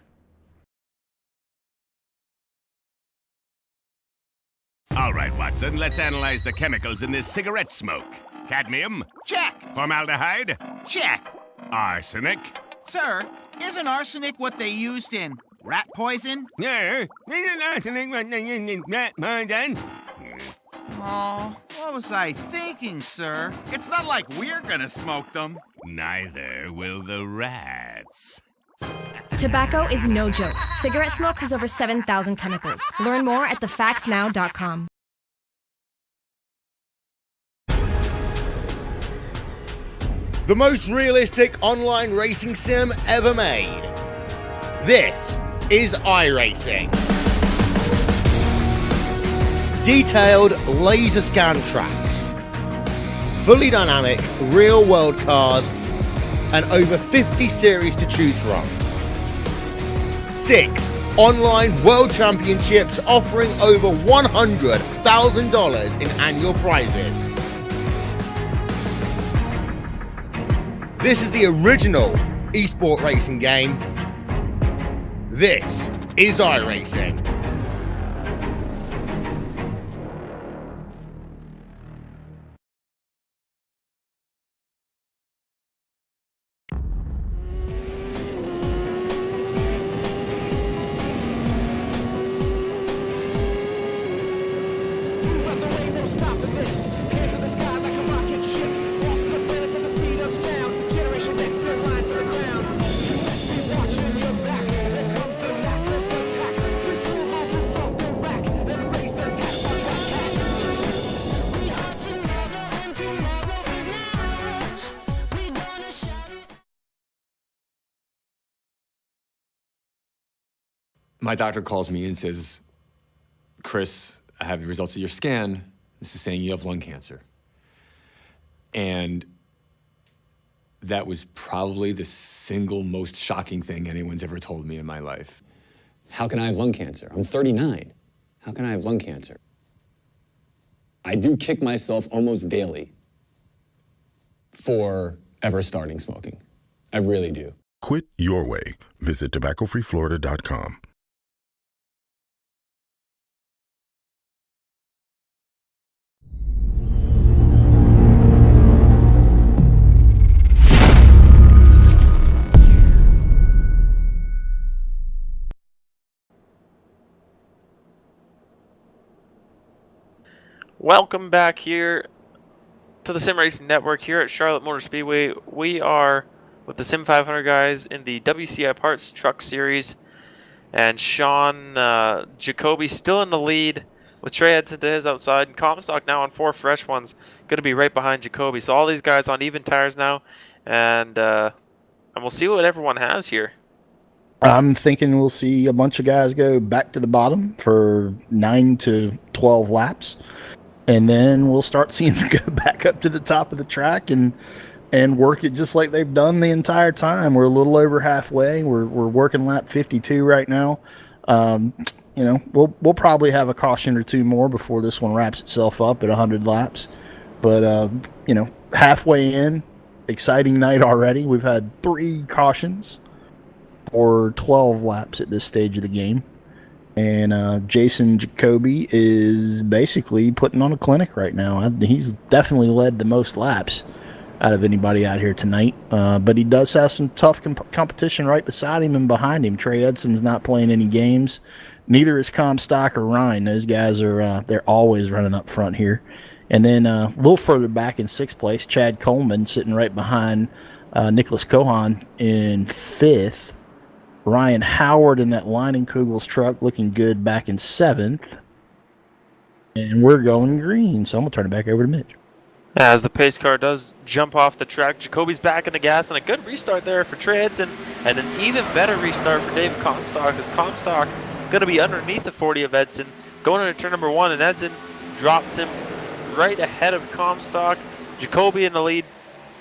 All right, Watson, let's analyze the chemicals in this cigarette smoke. Cadmium? Check. Formaldehyde? Check. Arsenic? Sir, isn't arsenic what they used in rat poison? Yeah, isn't arsenic what they used in rat poison? Oh, what was I thinking, sir? It's not like we're gonna smoke them. Neither will the rats. Tobacco is no joke. Cigarette smoke has over 7,000 chemicals. Learn more at thefactsnow.com. The most realistic online racing sim ever made. This is iRacing. Detailed laser scan tracks, fully dynamic real world cars, and over 50 series to choose from. 6 online world championships offering over $100,000 in annual prizes. This is the original esport racing game. This is iRacing. My doctor calls me and says, Chris, I have the results of your scan. This is saying you have lung cancer. And that was probably the single most shocking thing anyone's ever told me in my life. How can I have lung cancer? I'm 39. How can I have lung cancer? I do kick myself almost daily for ever starting smoking. I really do. Quit your way. Visit tobaccofreeflorida.com. Welcome back here to the Sim Racing Network here at Charlotte Motor Speedway. We are with the Sim500 guys in the WCI Parts Truck Series, and Sean Jacoby still in the lead with Trey Edson to his outside, and Comstock now on 4 fresh ones, going to be right behind Jacoby. So all these guys on even tires now, and we'll see what everyone has here. I'm thinking we'll see a bunch of guys go back to the bottom for 9 to 12 laps. And then we'll start seeing them go back up to the top of the track and work it just like they've done the entire time. We're a little over halfway. We're working lap 52 right now. You know, we'll probably have a caution or two more before this one wraps itself up at 100 laps. But you know, halfway in, exciting night already. We've had 3 cautions for 12 laps at this stage of the game. And Jason Jacoby is basically putting on a clinic right now. He's definitely led the most laps out of anybody out here tonight. But he does have some tough competition right beside him and behind him. Trey Edson's not playing any games. Neither is Comstock or Ryan. Those guys are they're always running up front here. And then a little further back in 6th place, Chad Coleman sitting right behind Nicholas Cohan in 5th. Ryan Howard in that Leinenkugel's truck looking good back in 7th. And we're going green, so I'm going to turn it back over to Mitch. As the pace car does jump off the track, Jacoby's back in the gas, and a good restart there for Trey Edson, and an even better restart for David Comstock, as Comstock going to be underneath the 40 of Edson, going into turn number 1, and Edson drops him right ahead of Comstock. Jacoby in the lead,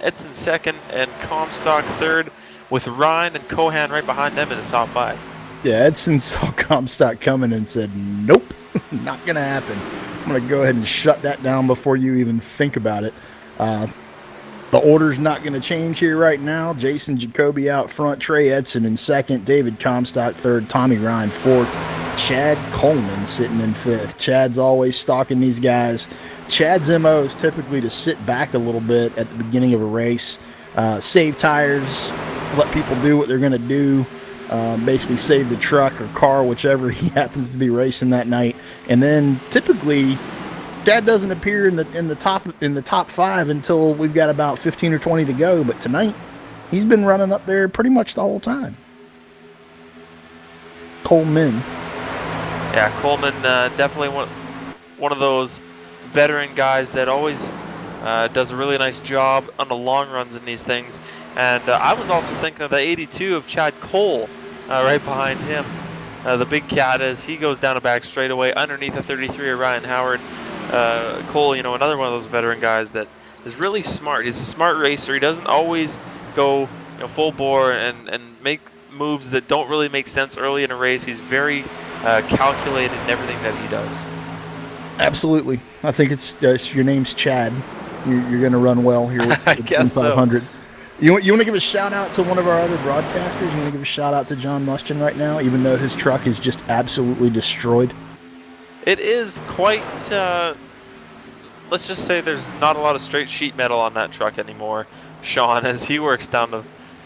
Edson second, and Comstock third, with Ryan and Cohan right behind them in the top 5. Yeah, Edson saw Comstock coming and said, nope, not going to happen. I'm going to go ahead and shut that down before you even think about it. The order's not going to change here right now. Jason Jacoby out front, Trey Edson in 2nd, David Comstock 3rd, Tommy Ryan 4th, Chad Coleman sitting in 5th. Chad's always stalking these guys. Chad's MO is typically to sit back a little bit at the beginning of a race, save tires, let people do what they're going to do, basically save the truck or car, whichever he happens to be racing that night. And then typically Chad doesn't appear in the top 5 until we've got about 15 or 20 to go. But tonight, he's been running up there pretty much the whole time. Coleman. Yeah, Coleman definitely one of those veteran guys that always does a really nice job on the long runs in these things. And I was also thinking of the 82 of Chad Cole right behind him. The big cat as he goes down a back straightaway underneath a 33 of Ryan Howard. Cole, another one of those veteran guys that is really smart. He's a smart racer. He doesn't always go full bore and make moves that don't really make sense early in a race. He's very calculated in everything that he does. Absolutely. I think it's your name's Chad. You're going to run well here with Sim500. So. You want to give a shout out to one of our other broadcasters? You want to give a shout out to John Mustian right now, even though his truck is just absolutely destroyed? It is quite. Let's just say there's not a lot of straight sheet metal on that truck anymore, Sean, as he works down the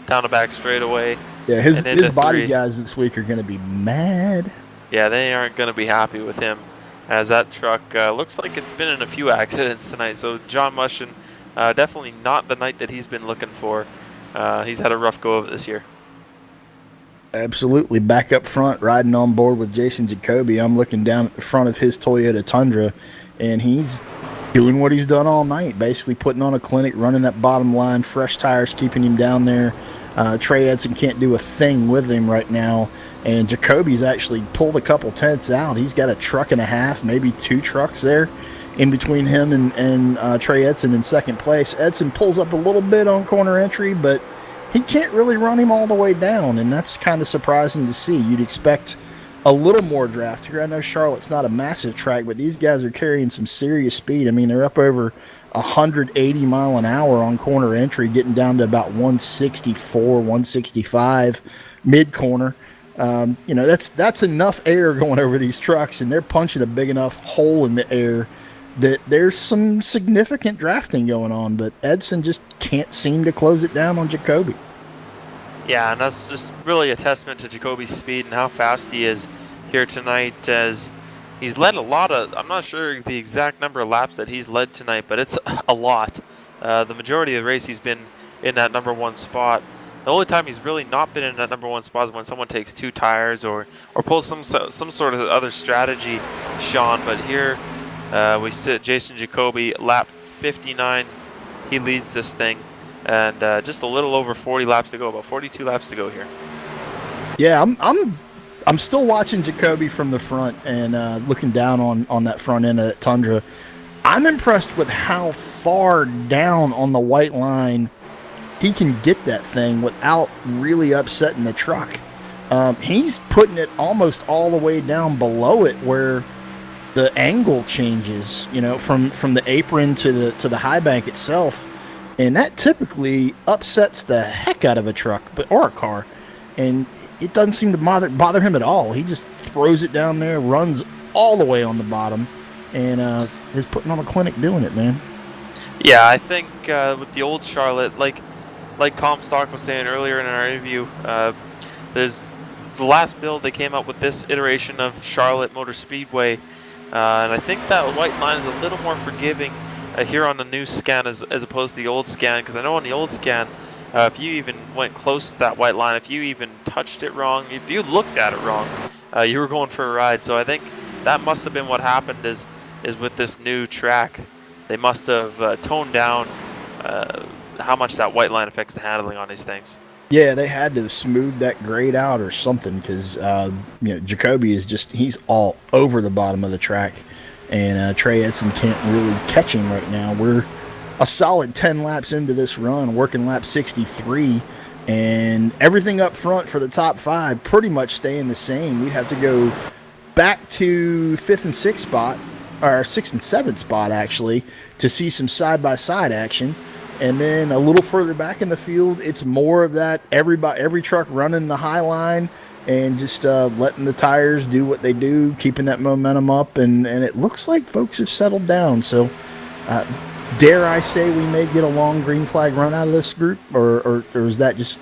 back straightaway. Yeah, his body guys this week are going to be mad. Yeah, they aren't going to be happy with him, as that truck looks like it's been in a few accidents tonight. So John Mustian. Definitely not the night that he's been looking for. He's had a rough go of it this year. Absolutely. Back up front, riding on board with Jason Jacoby. I'm looking down at the front of his Toyota Tundra, and he's doing what he's done all night, basically putting on a clinic, running that bottom line, fresh tires keeping him down there. Trey Edson can't do a thing with him right now, and Jacoby's actually pulled a couple tenths out. He's got a truck and a half, maybe 2 trucks there in between him and Trey Edson in second place. Edson pulls up a little bit on corner entry, but he can't really run him all the way down, and that's kind of surprising to see. You'd expect a little more draft here. I know Charlotte's not a massive track, but these guys are carrying some serious speed. I mean, they're up over 180 mile an hour on corner entry, getting down to about 164, 165 mid-corner. That's enough air going over these trucks, and they're punching a big enough hole in the air that there's some significant drafting going on, but Edson just can't seem to close it down on Jacoby. Yeah, and that's just really a testament to Jacoby's speed and how fast he is here tonight, as he's led a lot of, I'm not sure the exact number of laps that he's led tonight, but it's a lot. The majority of the race he's been in that number 1 spot. The only time he's really not been in that number 1 spot is when someone takes 2 tires or pulls some sort of other strategy, Sean, but here we sit Jason Jacoby, lap 59. He leads this thing, and just a little over 40 laps to go, about 42 laps to go here. Yeah, I'm still watching Jacoby from the front and looking down on that front end of that Tundra. I'm impressed with how far down on the white line he can get that thing without really upsetting the truck. He's putting it almost all the way down below it where the angle changes, from the apron to the high bank itself, and that typically upsets the heck out of a truck or a car, and it doesn't seem to bother him at all. He just throws it down there, runs all the way on the bottom, and is putting on a clinic doing it, man. Yeah, I think with the old Charlotte, like Comstock was saying earlier in our interview, there's the last build they came up with this iteration of Charlotte Motor Speedway. And I think that white line is a little more forgiving here on the new scan as opposed to the old scan, because I know on the old scan, if you even went close to that white line, if you even touched it wrong, if you looked at it wrong, you were going for a ride. So I think that must have been what happened is with this new track, they must have toned down how much that white line affects the handling on these things. Yeah, they had to smooth that grade out or something, because Jacoby is he's all over the bottom of the track, and Trey Edson can't really catch him right now. We're a solid 10 laps into this run, working lap 63, and everything up front for the top 5 pretty much staying the same. We'd have to go back to 5th and 6th spot, or 6th and 7th spot actually, to see some side-by-side action. And then a little further back in the field, it's more of that every truck running the high line and just letting the tires do what they do, keeping that momentum up. And it looks like folks have settled down. So dare I say we may get a long green flag run out of this group? Or is that just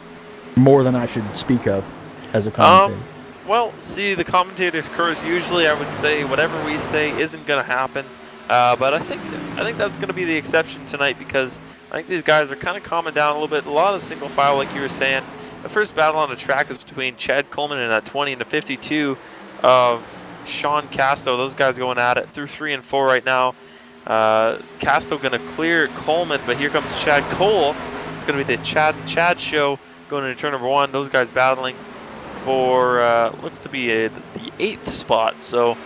more than I should speak of as a commentator? Well, see, the commentator's curse, usually I would say whatever we say isn't going to happen. But I think that's going to be the exception tonight, because I think these guys are kind of calming down a little bit. A lot of single file, like you were saying. The first battle on the track is between Chad Coleman and that 20 and the 52 of Sean Casto. Those guys going at it through 3 and 4 right now. Casto going to clear Coleman, but here comes Chad Cole. It's going to be the Chad and Chad show going into turn number 1. Those guys battling for looks to be the 8th spot. So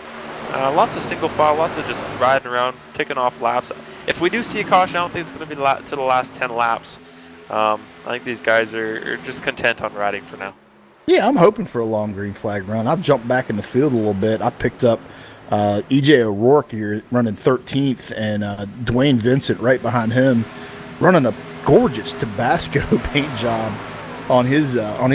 lots of single file, lots of just riding around, taking off laps. If we do see a caution, I don't think it's going to be to the last 10 laps. I think these guys are just content on riding for now. Yeah, I'm hoping for a long green flag run. I've jumped back in the field a little bit. I picked up EJ O'Rourke here running 13th, and Dwayne Vincent right behind him running a gorgeous Tabasco paint job on his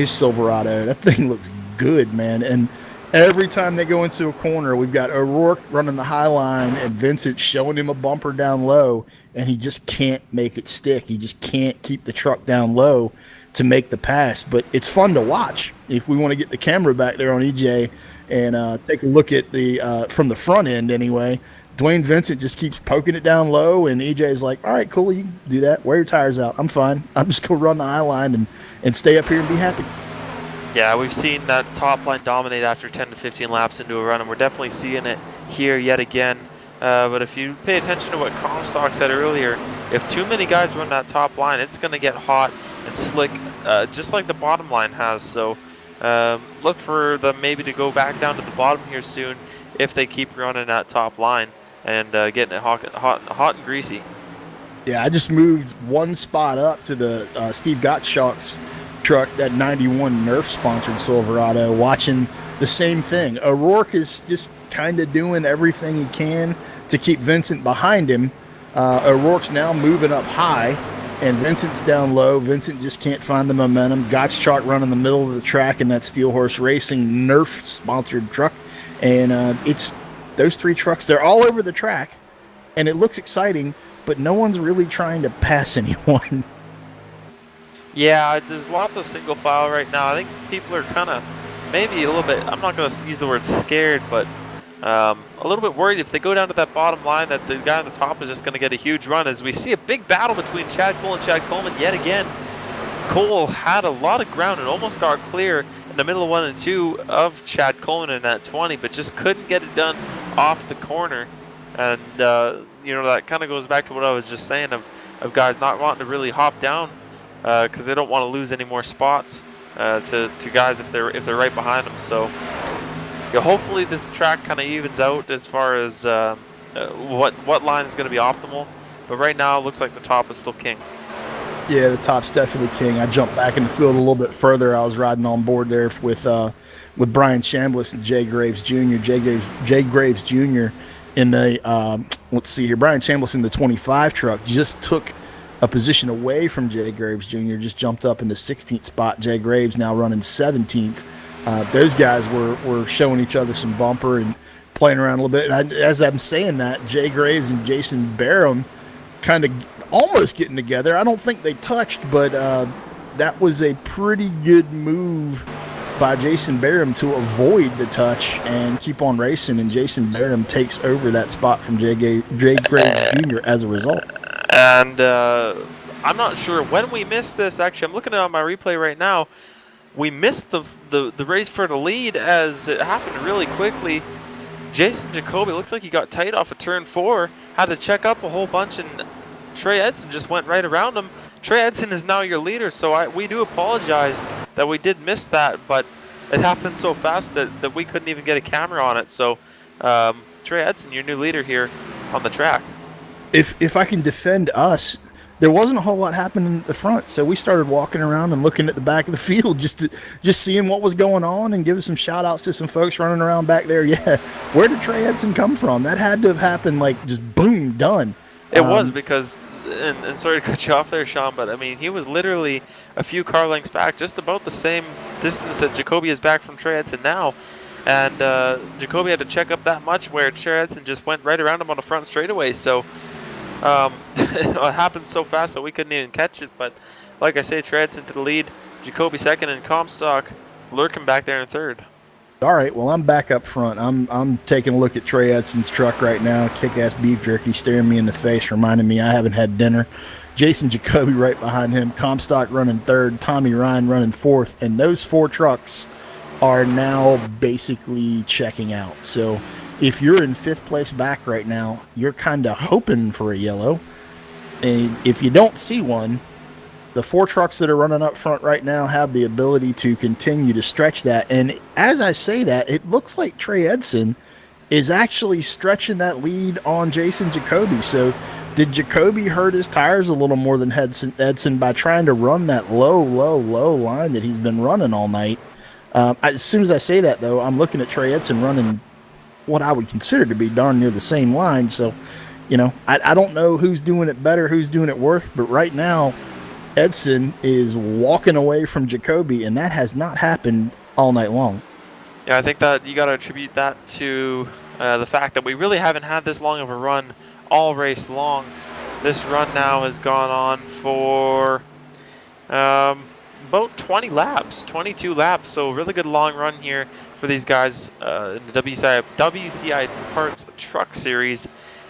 Silverado. That thing looks good, man. And every time they go into a corner, we've got O'Rourke running the high line and Vincent showing him a bumper down low, and he just can't make it stick. He just can't keep the truck down low to make the pass. But it's fun to watch. If we want to get the camera back there on EJ and take a look at the from the front end anyway, Dwayne Vincent just keeps poking it down low, and EJ's like, all right, cool, you can do that. Wear your tires out. I'm fine. I'm just going to run the high line and stay up here and be happy. Yeah, we've seen that top line dominate after 10 to 15 laps into a run, and we're definitely seeing it here yet again. But if you pay attention to what Comstock said earlier, if too many guys run that top line, it's going to get hot and slick, just like the bottom line has. So look for them maybe to go back down to the bottom here soon if they keep running that top line and getting it hot and greasy. Yeah, I just moved one spot up to the Steve Gottschalk's truck, that 91 Nerf-sponsored Silverado, watching the same thing. O'Rourke is just kind of doing everything he can to keep Vincent behind him. O'Rourke's now moving up high, and Vincent's down low. Vincent just can't find the momentum. Gottschalk running the middle of the track in that Steel Horse Racing Nerf-sponsored truck. And it's those three trucks, they're all over the track, and it looks exciting, but no one's really trying to pass anyone. Yeah, there's lots of single file right now. I think people are kind of maybe a little bit, I'm not going to use the word scared, but a little bit worried if they go down to that bottom line that the guy on the top is just going to get a huge run, as we see a big battle between Chad Cole and Chad Coleman yet again. Cole had a lot of ground and almost got clear in the middle of 1 and 2 of Chad Coleman in that 20, but just couldn't get it done off the corner. And, you know, that kind of goes back to what I was just saying of guys not wanting to really hop down because they don't want to lose any more spots to guys if they're right behind them. So yeah, hopefully this track kind of evens out as far as what line is going to be optimal. But right now it looks like the top is still king. Yeah, the top's definitely king. I jumped back in the field a little bit further. I was riding on board there with Brian Chambliss and Jay Graves Jr. Jay Graves Jr. in the let's see here. Brian Chambliss in the 25 truck just took a position away from Jay Graves Jr. Just jumped up in the 16th spot. Jay Graves now running 17th. Those guys were showing each other some bumper and playing around a little bit. And as I'm saying that, Jay Graves and Jason Barham kind of almost getting together. I don't think they touched, but that was a pretty good move by Jason Barham to avoid the touch and keep on racing, and Jason Barham takes over that spot from Jay Graves Jr. as a result. And I'm not sure when we missed this. Actually, I'm looking at my replay right now. We missed the race for the lead as it happened really quickly. Jason Jacoby looks like he got tight off of turn 4, had to check up a whole bunch, and Trey Edson just went right around him. Trey Edson is now your leader, so we do apologize that we did miss that, but it happened so fast that we couldn't even get a camera on it. So Trey Edson, your new leader here on the track. If I can defend us, there wasn't a whole lot happening at the front, so we started walking around and looking at the back of the field just seeing what was going on and giving some shout outs to some folks running around back there. Yeah, where did Trey Edson come from? That had to have happened like just boom, done. It was because, and sorry to cut you off there, Sean, but I mean, he was literally a few car lengths back, just about the same distance that Jacoby is back from Trey Edson now. And Jacoby had to check up that much where Trey Edson just went right around him on the front straightaway. So it happened so fast that we couldn't even catch it. But like I say, Trey Edson to the lead, Jacoby second, and Comstock lurking back there in third. All right, well, I'm back up front. I'm taking a look at Trey Edson's truck right now. Kick-ass beef jerky staring me in the face, reminding me I haven't had dinner. Jason Jacoby right behind him. Comstock running third. Tommy Ryan running fourth. And those 4 trucks are now basically checking out. So if you're in 5th place back right now, you're kind of hoping for a yellow. And if you don't see one, the 4 trucks that are running up front right now have the ability to continue to stretch that. And as I say that, it looks like Trey Edson is actually stretching that lead on Jason Jacoby. So did Jacoby hurt his tires a little more than Edson by trying to run that low line that he's been running all night? As soon as I say that, though, I'm looking at Trey Edson running what I would consider to be darn near the same line. So, I don't know who's doing it better, who's doing it worse, but right now, Edson is walking away from Jacoby, and that has not happened all night long. Yeah, I think that you got to attribute that to the fact that we really haven't had this long of a run all race long. This run now has gone on for about 20 laps, 22 laps, so really good long run here for these guys in the WCI Parts Truck Series.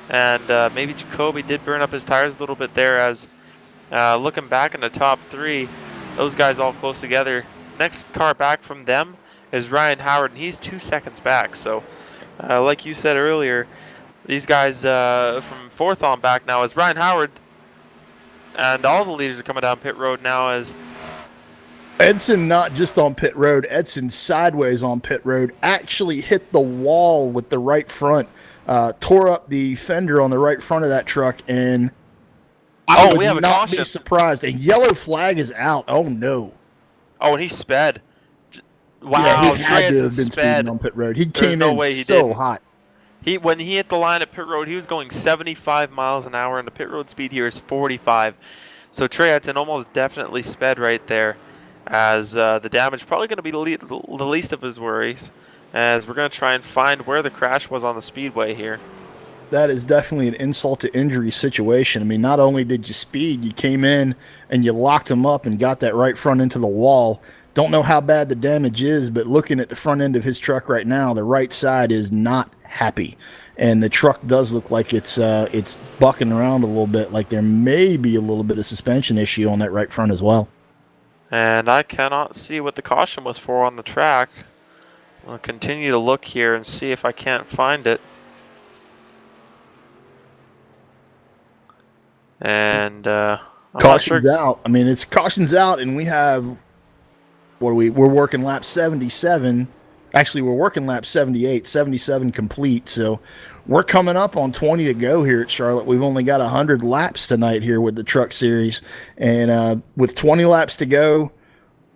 And maybe Jacoby did burn up his tires a little bit there, as looking back in the top 3, those guys all close together. Next car back from them is Ryan Howard, and he's 2 seconds back. So like you said earlier, these guys from 4th on back now is Ryan Howard, and all the leaders are coming down pit road now as Edson not just on pit road, Edson sideways on pit road, actually hit the wall with the right front, tore up the fender on the right front of that truck, and I would not be surprised. A yellow flag is out. Oh, no. Oh, and he sped. Wow, yeah, he had to have been speeding on pit road. He came in so hot. When he hit the line at pit road, he was going 75 miles an hour, and the pit road speed here is 45. So Trey Edson almost definitely sped right there, as the damage probably going to be the least of his worries, as we're going to try and find where the crash was on the speedway here. That is definitely an insult to injury situation. I mean, not only did you speed, you came in and you locked him up and got that right front into the wall. Don't know how bad the damage is, but looking at the front end of his truck right now, the right side is not happy. And the truck does look like it's bucking around a little bit, like there may be a little bit of suspension issue on that right front as well. And I cannot see what the caution was for on the track. I'll continue to look here and see if I can't find it. And caution's out. I mean, it's caution's out, and we have we're working lap 77. Actually, we're working lap 78, 77 complete. So we're coming up on 20 to go here at Charlotte. We've only got 100 laps tonight here with the Truck Series, and with 20 laps to go,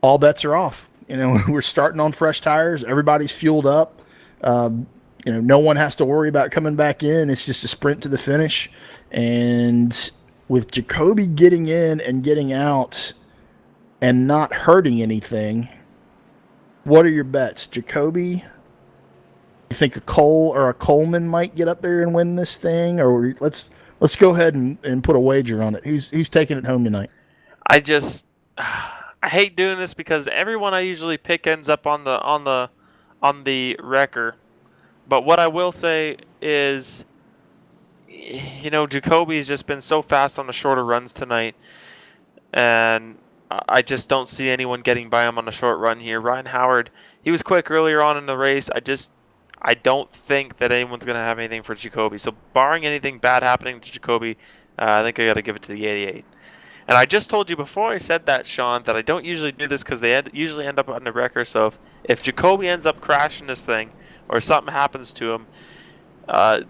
all bets are off. We're starting on fresh tires. Everybody's fueled up. No one has to worry about coming back in. It's just a sprint to the finish, and with Jacoby getting in and getting out and not hurting anything, what are your bets? Jacoby? You think a Cole or a Coleman might get up there and win this thing? Or let's go ahead and put a wager on it. Who's taking it home tonight? I hate doing this because everyone I usually pick ends up on the wrecker. But what I will say is, Jacoby's just been so fast on the shorter runs tonight, and I just don't see anyone getting by him on the short run here. Ryan Howard, he was quick earlier on in the race. I don't think that anyone's going to have anything for Jacoby. So barring anything bad happening to Jacoby, I think I got to give it to the 88. And I just told you before I said that, Sean, that I don't usually do this because they usually end up on the wrecker. So if Jacoby ends up crashing this thing or something happens to him,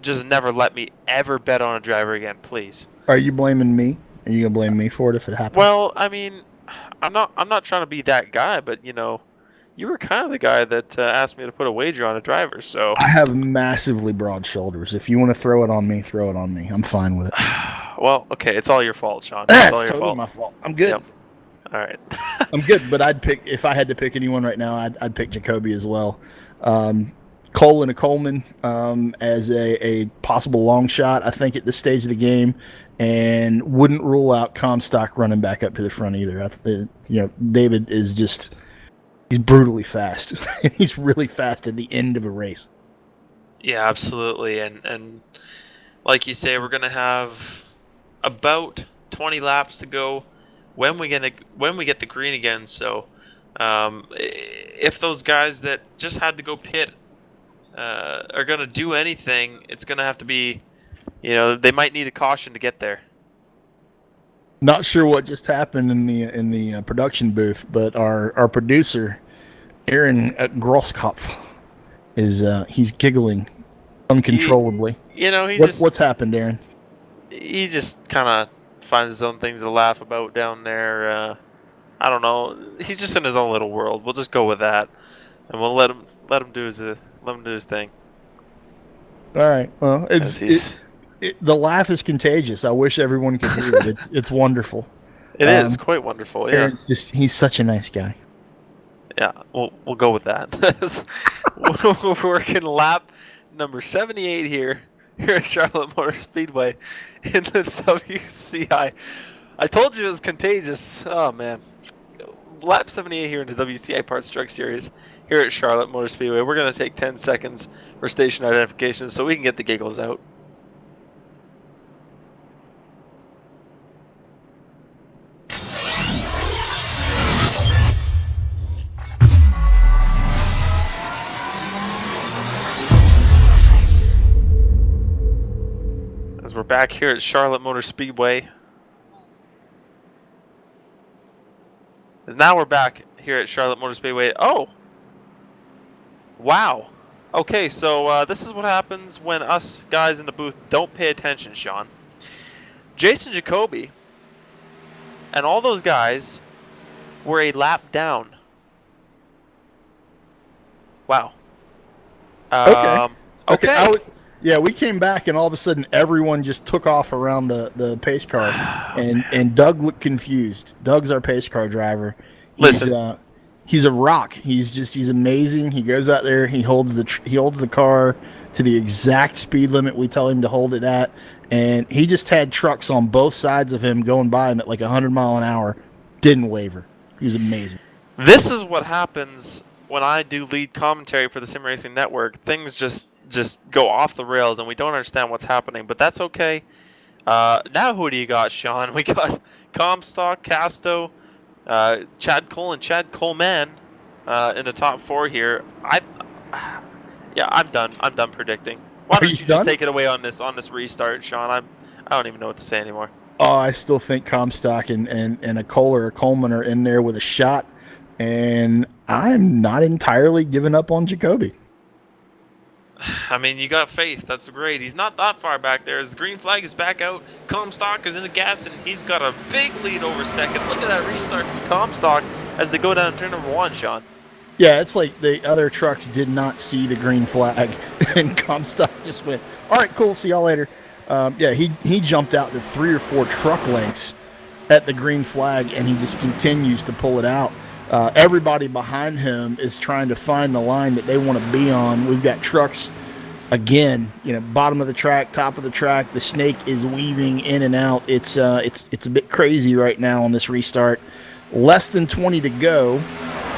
just never let me ever bet on a driver again, please. Are you blaming me? Are you gonna blame me for it if it happens? Well, I mean, I'm not trying to be that guy, but you were kind of the guy that asked me to put a wager on a driver. So I have massively broad shoulders. If you want to throw it on me, throw it on me. I'm fine with it. Well, okay, it's all your fault, Sean. It's totally my fault. I'm good. Yep. All right. I'm good, but if I had to pick anyone right now, I'd pick Jacoby as well. Cole and a Coleman as a possible long shot, I think, at this stage of the game, and wouldn't rule out Comstock running back up to the front either. David is just He's brutally fast. He's really fast at the end of a race. Yeah, absolutely. And like you say, we're gonna have about 20 laps to go when we get the green again. So if those guys that just had to go pit are gonna do anything, it's gonna have to be, they might need a caution to get there. Not sure what just happened in the production booth, but our producer Aaron Grosskopf is he's giggling uncontrollably. What's happened, Aaron? He just kind of finds his own things to laugh about down there. I don't know. He's just in his own little world. We'll just go with that, and we'll let him do his thing. All right. Well, the laugh is contagious. I wish everyone could hear it. It's wonderful. It is quite wonderful. Yeah. He's such a nice guy. Yeah, we'll go with that. We're working lap number 78 here at Charlotte Motor Speedway in the WCI. I told you it was contagious. Oh man, lap 78 here in the WCI Parts Truck Series here at Charlotte Motor Speedway. We're gonna take 10 seconds for station identification so we can get the giggles out. We're back here at Charlotte Motor Speedway. Now we're back here at Charlotte Motor Speedway. Oh! Wow. Okay, so this is what happens when us guys in the booth don't pay attention, Sean. Jason Jacoby and all those guys were a lap down. Wow. Okay. Yeah, we came back and all of a sudden everyone just took off around the pace car, and Doug looked confused. Doug's our pace car driver. He's a rock. He's amazing. He goes out there, he holds the car to the exact speed limit we tell him to hold it at, and he just had trucks on both sides of him going by him at like 100 mile an hour. Didn't waver. He was amazing. This is what happens when I do lead commentary for the Sim Racing Network. Things just go off the rails and we don't understand what's happening, but that's okay. Now who do you got, Sean? We got Comstock, Casto, Chad Cole, and Chad Coleman in the top four here. I'm done. I'm done predicting. Why don't you just take it away on this restart, Sean? I don't even know what to say anymore. Oh, I still think Comstock and a Cole or a Coleman are in there with a shot, and I'm not entirely giving up on Jacoby. I mean, you got faith. That's great. He's not that far back there. His green flag is back out. Comstock is in the gas, and he's got a big lead over second. Look at that restart from Comstock as they go down turn number one, Sean. Yeah, it's like the other trucks did not see the green flag, and Comstock just went, all right, cool, see y'all later. He jumped out to 3 or 4 truck lengths at the green flag, and he just continues to pull it out. Everybody behind him is trying to find the line that they want to be on. We've got trucks, again, bottom of the track, top of the track. The snake is weaving in and out. It's a bit crazy right now on this restart. Less than 20 to go,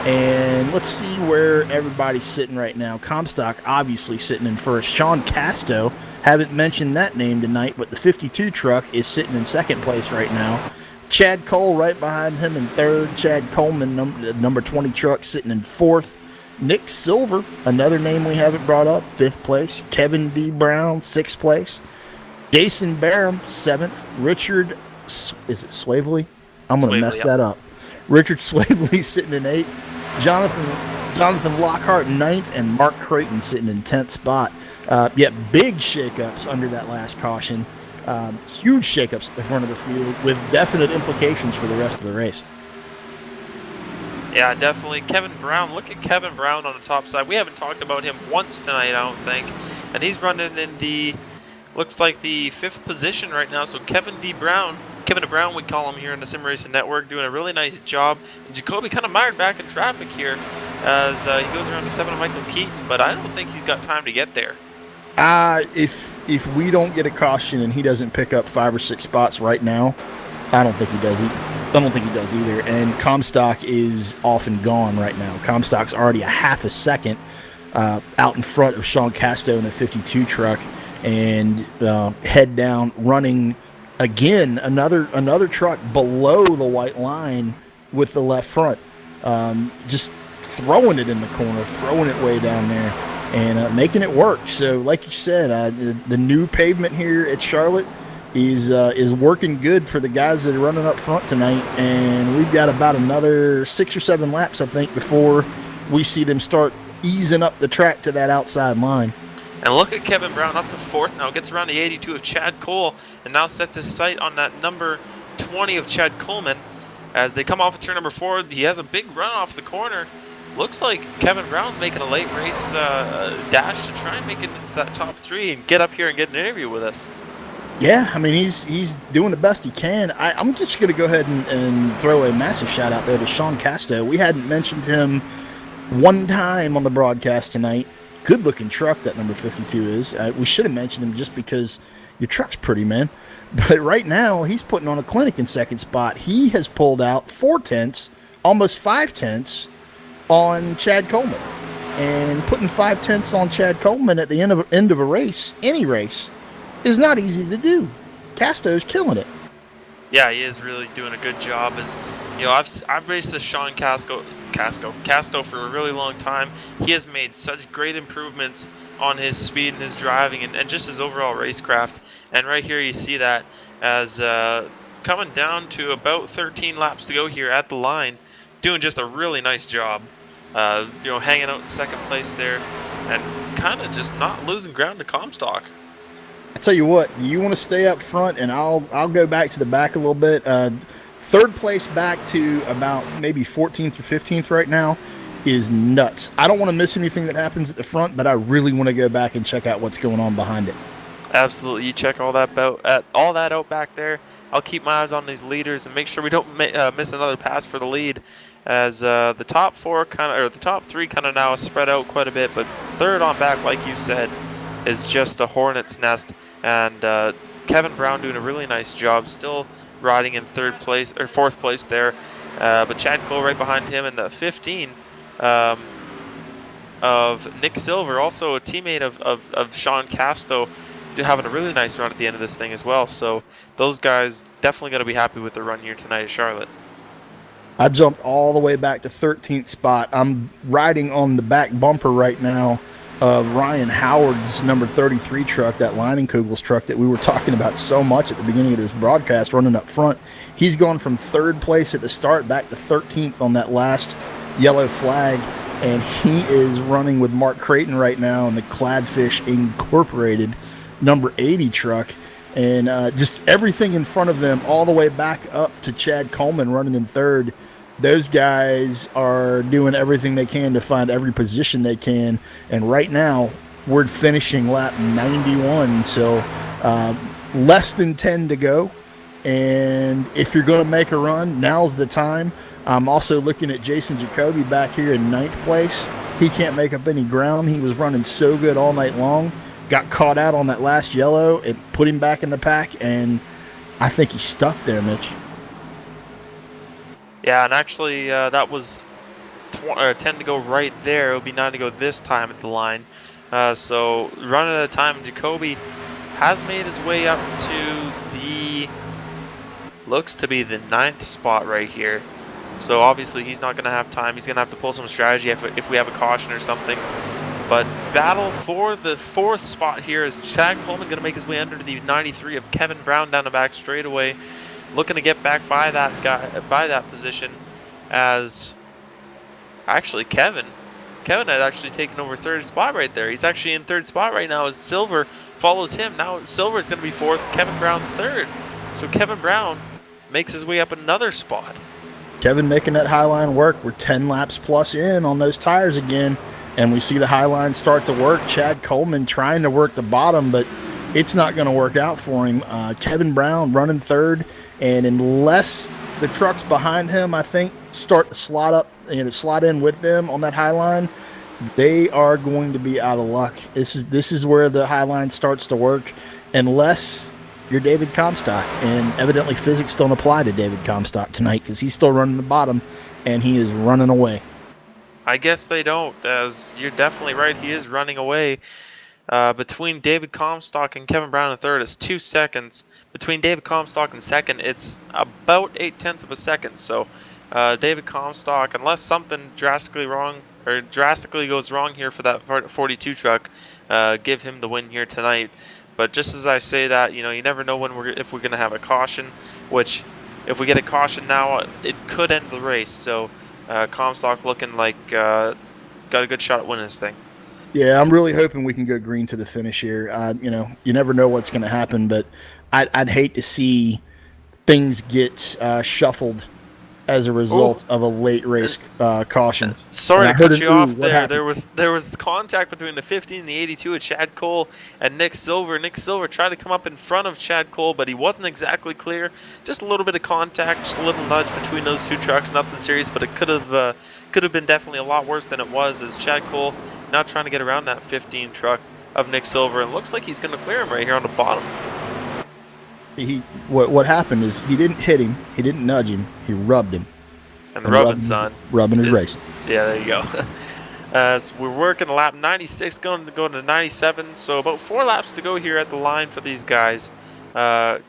and let's see where everybody's sitting right now. Comstock obviously sitting in first. Sean Casto, haven't mentioned that name tonight, but the 52 truck is sitting in second place right now. Chad Cole right behind him in third. Chad Coleman, number 20 truck, sitting in fourth. Nick Silver, another name we haven't brought up, fifth place. Kevin D. Brown, sixth place. Jason Barham, seventh. Richard, is it Swavely? I'm going to mess that up. Richard Swavely sitting in eighth. Jonathan Lockhart, ninth. And Mark Creighton sitting in 10th spot. Big shakeups under that last caution. Huge shakeups at the front of the field with definite implications for the rest of the race. Yeah, definitely. Kevin Brown. Look at Kevin Brown on the top side. We haven't talked about him once tonight, I don't think. And he's running in looks like the 5th position right now. So Kevin Brown, we call him here in the Sim Racing Network, doing a really nice job. And Jacoby kind of mired back in traffic here as he goes around the 7 of Michael Keaton, but I don't think he's got time to get there. If we don't get a caution and he doesn't pick up 5 or 6 spots right now, I don't think he does. I don't think he does either. And Comstock is off and gone right now. Comstock's already a half a second out in front of Sean Casto in the 52 truck, and head down running again another truck below the white line with the left front, just throwing it in the corner, throwing it way down there, and making it work. So like you said, the new pavement here at Charlotte is working good for the guys that are running up front tonight, and we've got about another 6 or 7 laps, I think, before we see them start easing up the track to that outside line. And look at Kevin Brown up to 4th now, gets around the 82 of Chad Cole, and now sets his sight on that number 20 of Chad Coleman. As they come off of turn number 4, he has a big run off the corner. Looks like Kevin Brown making a late race dash to try and make it into that top 3 and get up here and get an interview with us. Yeah, I mean, he's doing the best he can. I'm just going to go ahead and throw a massive shout out there to Sean Casto. We hadn't mentioned him one time on the broadcast tonight. Good looking truck that number 52 is. We should have mentioned him just because your truck's pretty, man. But right now, he's putting on a clinic in second spot. He has pulled out 4/10, almost 5/10 on Chad Coleman. And putting 5/10 on Chad Coleman at the end of a race, any race, is not easy to do. Casto's killing it. Yeah, he is really doing a good job. As you know, I've raced this Sean Casto for a really long time. He has made such great improvements on his speed and his driving and just his overall racecraft. And right here you see that as coming down to about 13 laps to go here at the line, doing just a really nice job. Hanging out in second place there and kind of just not losing ground to Comstock. I tell you what, you want to stay up front, and I'll go back to the back a little bit. Third place back to about maybe 14th or 15th right now is nuts. I don't want to miss anything that happens at the front, but I really want to go back and check out what's going on behind it. Absolutely, you check all that out back there. I'll keep my eyes on these leaders and make sure we don't miss another pass for the lead. As the top 3 kind of now spread out quite a bit, but third on back, like you said, is just a hornet's nest. And Kevin Brown doing a really nice job, still riding in 4th place there. But Chad Cole right behind him in the 15 of Nick Silver, also a teammate of Sean Casto, having a really nice run at the end of this thing as well. So those guys definitely going to be happy with their run here tonight at Charlotte. I jumped all the way back to 13th spot. I'm riding on the back bumper right now of Ryan Howard's number 33 truck, that Leinenkugel's truck that we were talking about so much at the beginning of this broadcast, running up front. He's gone from 3rd place at the start back to 13th on that last yellow flag, and he is running with Mark Creighton right now in the Cladfish Incorporated number 80 truck. And just everything in front of them all the way back up to Chad Coleman running in 3rd. Those guys are doing everything they can to find every position they can. And right now, we're finishing lap 91. So less than 10 to go. And if you're going to make a run, now's the time. I'm also looking at Jason Jacoby back here in 9th place. He can't make up any ground. He was running so good all night long. Got caught out on that last yellow. It put him back in the pack. And I think he's stuck there, Mitch. Yeah, and actually that was 10 to go right there. It would be 9 to go this time at the line. So running at a time, Jacoby has made his way up to looks to be the 9th spot right here. So obviously he's not going to have time. He's going to have to pull some strategy if we have a caution or something. But battle for the 4th spot here is Chad Coleman going to make his way under the 93 of Kevin Brown down the back straightaway. Looking to get back by that position, as actually Kevin had actually taken over 3rd spot right there. He's actually in 3rd spot right now as Silver follows him. Now Silver is going to be 4th, Kevin Brown 3rd. So Kevin Brown makes his way up another spot. Kevin making that high line work. We're 10 laps plus in on those tires again, and we see the high line start to work. Chad Coleman trying to work the bottom, but it's not going to work out for him. Kevin Brown running 3rd. And unless the trucks behind him, I think, start to slot in with them on that high line, they are going to be out of luck. This is where the high line starts to work. Unless you're David Comstock. And evidently physics don't apply to David Comstock tonight because he's still running the bottom and he is running away. I guess they don't, as you're definitely right. He is running away. Between David Comstock and Kevin Brown in third, it's 2 seconds. Between David Comstock and second, it's about 0.8 of a second. So David Comstock, unless something drastically goes wrong here for that 42 truck, give him the win here tonight. But just as I say that, you never know if we're gonna have a caution. Which, if we get a caution now, it could end the race. So Comstock looking like got a good shot at winning this thing. Yeah, I'm really hoping we can go green to the finish here. You never know what's going to happen, but I'd hate to see things get shuffled as a result of a late race caution. Sorry to cut you off there. Happened? There was contact between the 15 and the 82 of Chad Cole and Nick Silver. Nick Silver tried to come up in front of Chad Cole, but he wasn't exactly clear. Just a little bit of contact, just a little nudge between those two trucks. Nothing serious, but it could have been definitely a lot worse than it was, as Chad Cole now trying to get around that 15 truck of Nick Silver. It looks like he's going to clear him right here on the bottom. What happened is he didn't hit him, he didn't nudge him, he rubbed him. And rubbing, son. Rubbing his race. Yeah, there you go. So we're working lap 96, going to 97. So about 4 laps to go here at the line for these guys. David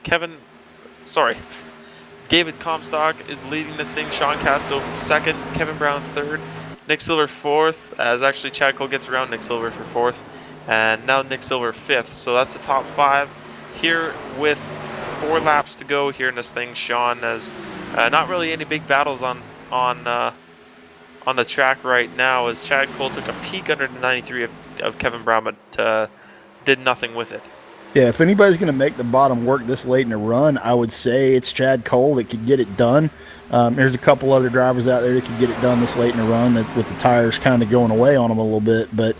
Comstock is leading this thing. Sean Casto second, Kevin Brown third, Nick Silver fourth, as actually Chad Cole gets around Nick Silver for fourth, and now Nick Silver fifth. So that's the top 5 here with 4 laps to go here in this thing, Sean. As not really any big battles on the track right now, as Chad Cole took a peek under the 93 of Kevin Brown, but did nothing with it. Yeah, if anybody's going to make the bottom work this late in a run, I would say it's Chad Cole that could get it done. There's a couple other drivers out there that could get it done this late in the run, that with the tires kind of going away on them a little bit, but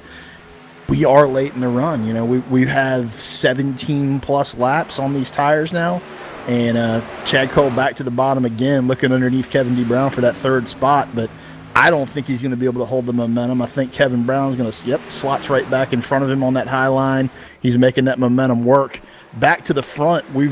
we are late in the run. We have 17 plus laps on these tires now, and Chad Cole back to the bottom again, looking underneath Kevin D. Brown for that third spot, but I don't think he's going to be able to hold the momentum. I think Kevin Brown's going to, slots right back in front of him on that high line. He's making that momentum work. Back to the front, we're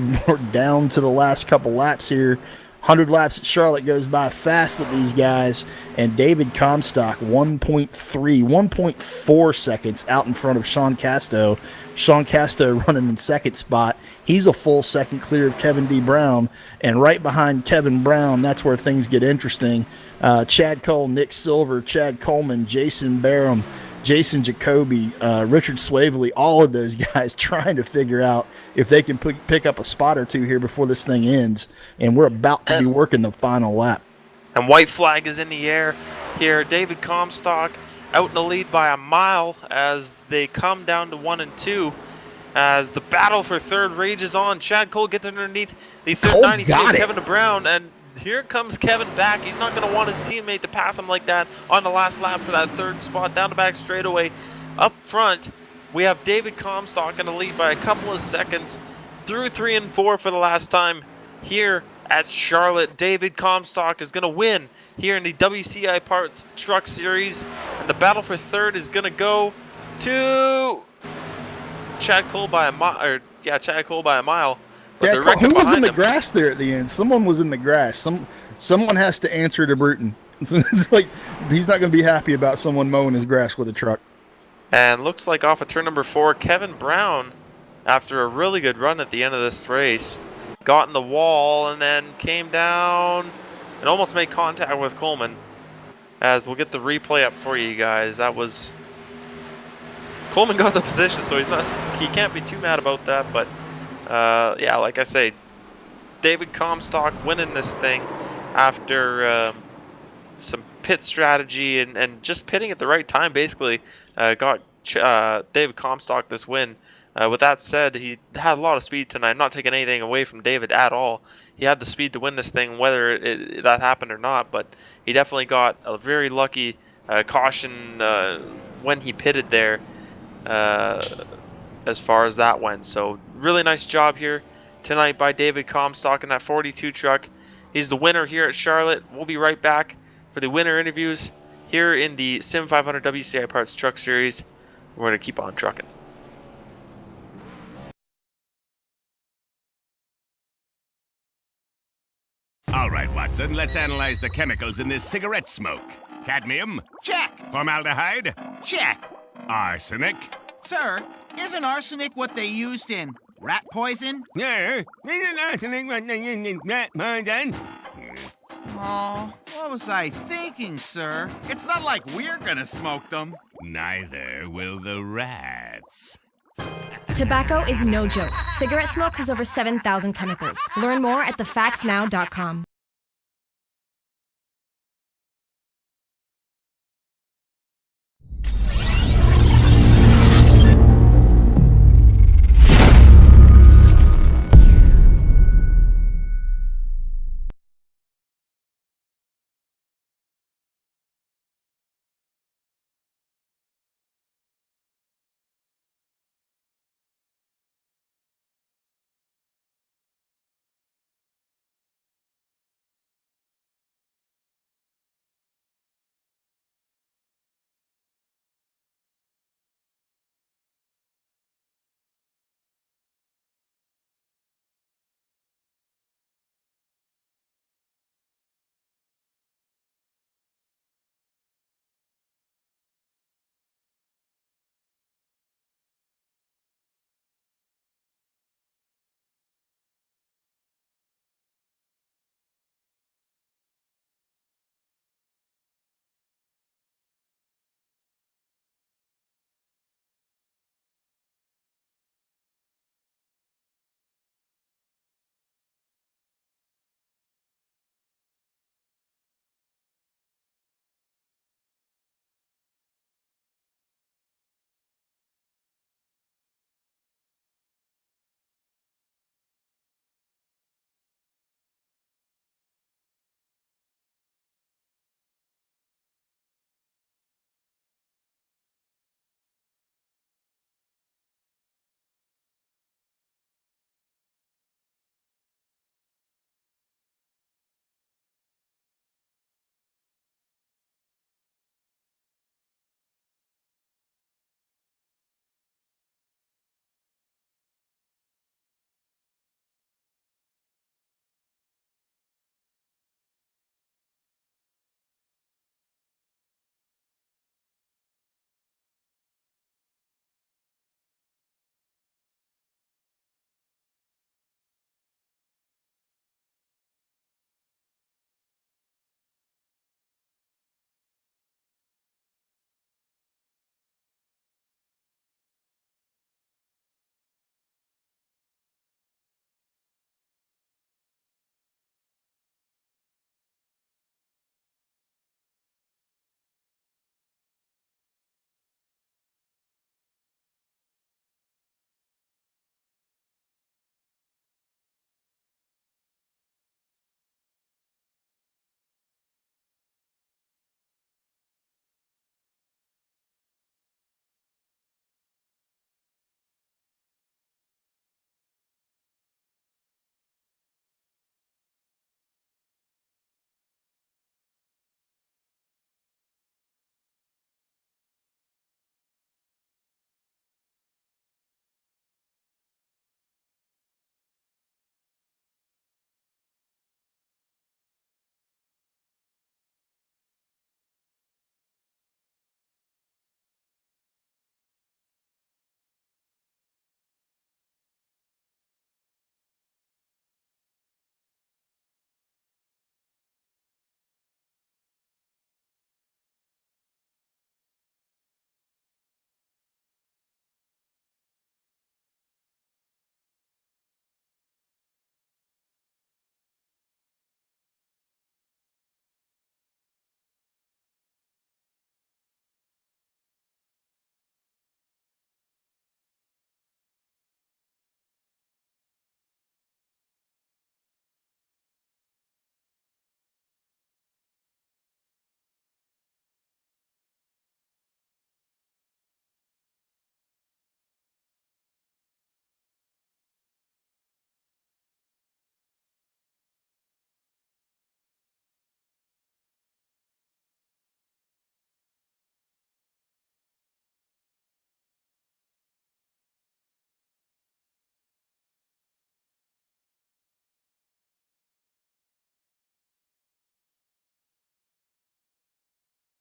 down to the last couple laps here. 100 laps at Charlotte goes by fast with these guys, and David Comstock 1.4 seconds out in front of Sean Casto. Sean Casto running in second spot. He's a full second clear of Kevin D. Brown, and right behind Kevin Brown, that's where things get interesting. Chad Cole, Nick Silver, Chad Coleman, Jason Barham, Jason Jacoby, Richard Swavely, all of those guys trying to figure out if they can pick up a spot or two here before this thing ends. And we're about to be working the final lap. And white flag is in the air here. David Comstock out in the lead by a mile as they come down to 1 and 2. As the battle for third rages on. Chad Cole gets underneath the third 93 Kevin Brown, and here comes Kevin back. He's not going to want his teammate to pass him like that on the last lap for that third spot. Down the back straightaway. Up front, we have David Comstock in the lead by a couple of seconds. Through 3 and 4 for the last time here at Charlotte. David Comstock is going to win here in the WCI Parts Truck Series. And the battle for third is going to go to Chad Cole by a mile. Chad Cole by a mile. Yeah, who was in the grass there at the end? Someone was in the grass. Someone has to answer to Bruton. It's like he's not going to be happy about someone mowing his grass with a truck. And looks like off of turn number 4, Kevin Brown, after a really good run at the end of this race, got in the wall and then came down and almost made contact with Coleman. As we'll get the replay up for you guys. That was Coleman got the position, so he can't be too mad about that, but yeah, like I say, David Comstock winning this thing after some pit strategy and just pitting at the right time, basically got David Comstock this win. With that said, he had a lot of speed tonight. I'm not taking anything away from David at all. He had the speed to win this thing, whether that happened or not, but he definitely got a very lucky caution when he pitted there. As far as that went. So really nice job here tonight by David Comstock in that 42 truck. He's the winner here at Charlotte. We'll be right back for the winner interviews here in the Sim500 WCI Parts Truck Series. We're going to keep on trucking. Watson. Let's analyze the chemicals in this cigarette smoke. Cadmium? Check. Formaldehyde? Check. Arsenic? Sir, isn't arsenic what they used in rat poison? Yeah, isn't arsenic what they use in rat poison? Oh, what was I thinking, sir? It's not like we're gonna smoke them. Neither will the rats. Tobacco is no joke. Cigarette smoke has over 7,000 chemicals. Learn more at thefactsnow.com.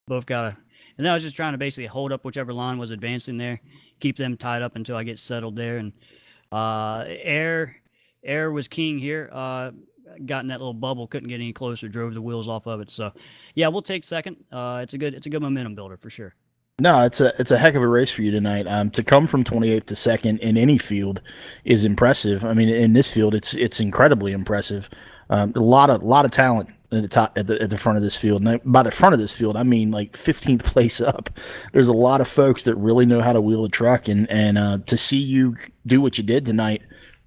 Both got to, and then I was just trying to basically hold up whichever line was advancing there, keep them tied up until I get settled there. And air was king here. Got in that little bubble, couldn't get any closer, drove the wheels off of it. So, yeah, we'll take second. It's a good momentum builder for sure. No, it's a heck of a race for you tonight. To come from 28th to second in any field is impressive. I mean, in this field, it's incredibly impressive. A lot of talent at the top at the front of this field. And by the front of this field, I mean like 15th place up. There's a lot of folks that really know how to wheel a truck, and to see you do what you did tonight,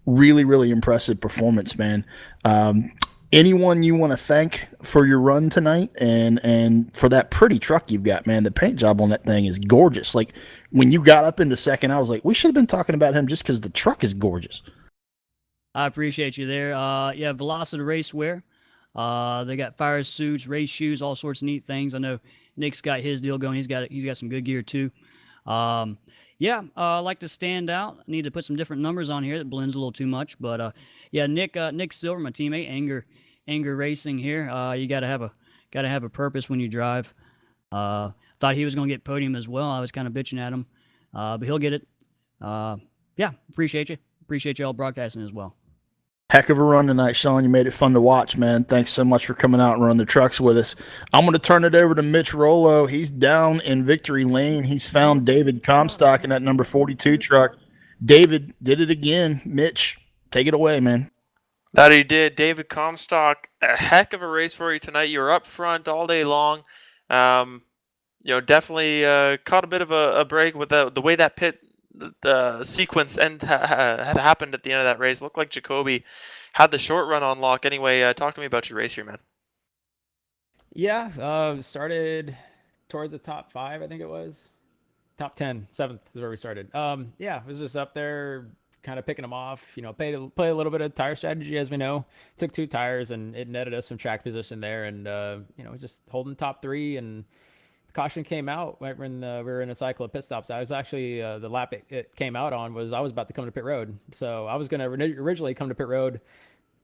really really impressive performance, man. Anyone you want to thank for your run tonight and for that pretty truck you've got, man? The paint job on that thing is gorgeous. Like when you got up into second, I was like, we should have been talking about him just because the truck is gorgeous. I appreciate you there. Yeah, Velocity Racewear. They got fire suits, race shoes, all sorts of neat things. I know Nick's got his deal going. He's got some good gear too. Yeah, I like to stand out. I need to put some different numbers on here that blends a little too much. But yeah, Nick Silver, my teammate, Anger Racing here. You gotta have a purpose when you drive. Thought he was gonna get podium as well. I was kind of bitching at him, but he'll get it. Yeah, appreciate you. Appreciate y'all broadcasting as well. Heck of a run tonight, Sean. You made it fun to watch, man. Thanks so much for coming out and running the trucks with us. I'm going to turn it over to Mitch Rollo. He's down in victory lane. He's found David Comstock in that number 42 truck. David did it again. Mitch, take it away, man. That he did. David Comstock, a heck of a race for you tonight. You were up front all day long. Definitely caught a bit of a break with the way that pit the sequence had happened at the end of that race. Looked like Jacoby had the short run on lock. Anyway, talk to me about your race here, man. Yeah, started towards the top 5, I think it was. Top 10, 7th is where we started. Yeah, it was just up there kind of picking them off. Play a little bit of tire strategy, as we know. Took 2 tires, and it netted us some track position there. And, just holding top 3, and caution came out when we were in a cycle of pit stops. I was actually, the lap it came out on was I was about to come to pit road. So I was going to originally come to pit road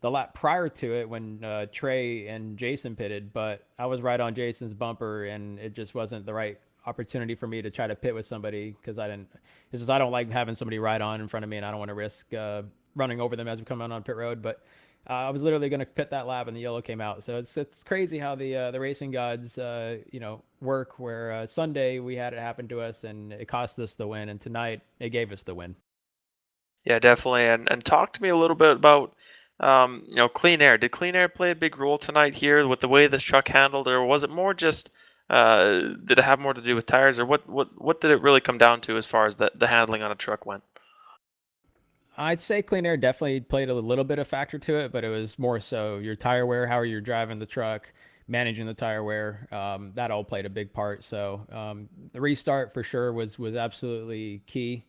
the lap prior to it when Trey and Jason pitted, but I was right on Jason's bumper, and it just wasn't the right opportunity for me to try to pit with somebody because I don't like having somebody right on in front of me, and I don't want to risk running over them as we come on pit road. But I was literally going to pit that lap, and the yellow came out. So it's crazy how the racing gods work. Where Sunday we had it happen to us, and it cost us the win, and tonight it gave us the win. Yeah, definitely. And talk to me a little bit about Clean Air. Did Clean Air play a big role tonight here with the way this truck handled, or was it more just did it have more to do with tires, or what did it really come down to as far as the handling on a truck went? I'd say Clean Air definitely played a little bit of factor to it, but it was more so your tire wear, how you're driving the truck, managing the tire wear. That all played a big part. So the restart for sure was absolutely key.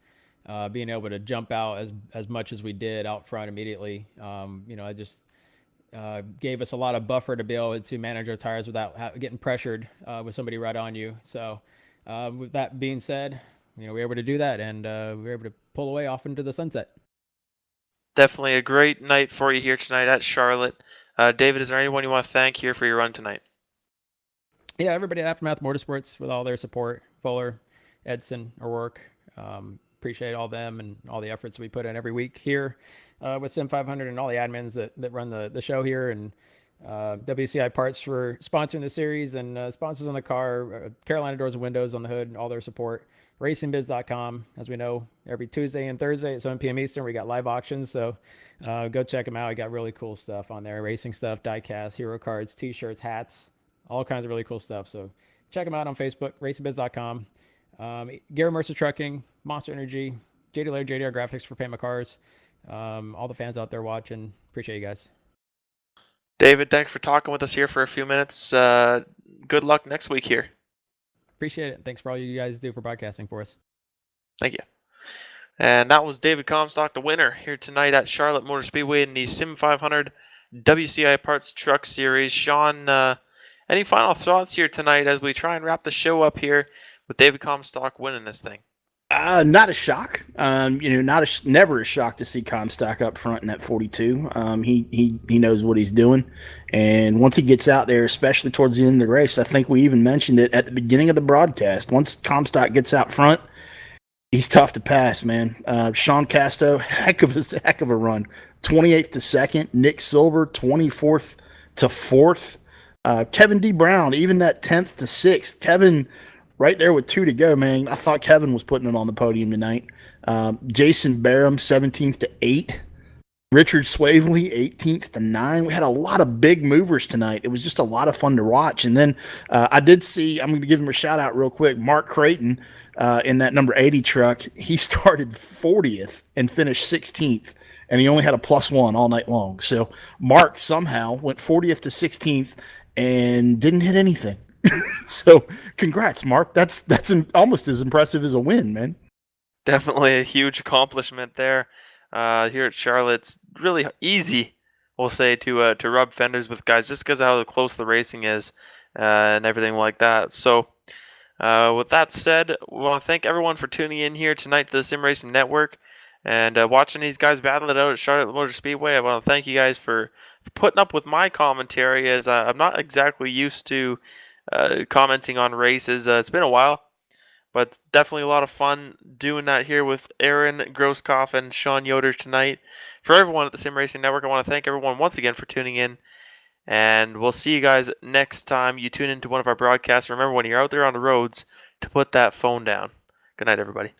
Being able to jump out as much as we did out front immediately. I just gave us a lot of buffer to be able to manage our tires without getting pressured with somebody right on you. So with that being said, we were able to do that, and we were able to pull away off into the sunset. Definitely a great night for you here tonight at Charlotte. David, is there anyone you want to thank here for your run tonight? Yeah, everybody at Aftermath Motorsports with all their support. Fuller, Edson, O'Rourke. Appreciate all them and all the efforts we put in every week here with Sim500 and all the admins that run the show here, and WCI Parts for sponsoring the series, and sponsors on the car, Carolina Doors and Windows on the hood, and all their support. RacingBiz.com, as we know, every Tuesday and Thursday at 7 p.m. Eastern, we got live auctions, so go check them out. We got really cool stuff on there, racing stuff, diecast, hero cards, t-shirts, hats, all kinds of really cool stuff. So check them out on Facebook, RacingBiz.com. Gary Mercer Trucking, Monster Energy, JD Laird, JDR Graphics for Paint My Cars. All the fans out there watching, appreciate you guys. David, thanks for talking with us here for a few minutes. Good luck next week here. Appreciate it. Thanks for all you guys do for broadcasting for us. Thank you. And that was David Comstock, the winner here tonight at Charlotte Motor Speedway in the Sim500 WCI Parts Truck Series. Sean, any final thoughts here tonight as we try and wrap the show up here with David Comstock winning this thing? Not a shock. Never a shock to see Comstock up front in that 42. He knows what he's doing, and once he gets out there, especially towards the end of the race, I think we even mentioned it at the beginning of the broadcast. Once Comstock gets out front, he's tough to pass, man. Sean Casto, heck of a run, 28th to second. Nick Silver, 24th to fourth. Kevin D. Brown, even that 10th to sixth. Kevin, right there with 2 to go, man. I thought Kevin was putting it on the podium tonight. Jason Barham, 17th to 8. Richard Swavely, 18th to 9. We had a lot of big movers tonight. It was just a lot of fun to watch. And then I did see, I'm going to give him a shout out real quick, Mark Creighton in that number 80 truck. He started 40th and finished 16th, and he only had a +1 all night long. So Mark somehow went 40th to 16th and didn't hit anything. So congrats, Mark. That's almost as impressive as a win, man. Definitely a huge accomplishment there. Here at Charlotte, it's really easy, we'll say, to rub fenders with guys just because of how close the racing is and everything like that. So with that said, we want to thank everyone for tuning in here tonight to the Sim Racing Network and watching these guys battle it out at Charlotte Motor Speedway. I want to thank you guys for putting up with my commentary, as I'm not exactly used to commenting on races. It's been a while, but definitely a lot of fun doing that here with Aaron Grosskopf and Sean Yoder tonight. For everyone at the Sim Racing Network, I want to thank everyone once again for tuning in. And we'll see you guys next time you tune into one of our broadcasts. Remember, when you're out there on the roads, to put that phone down. Good night, everybody.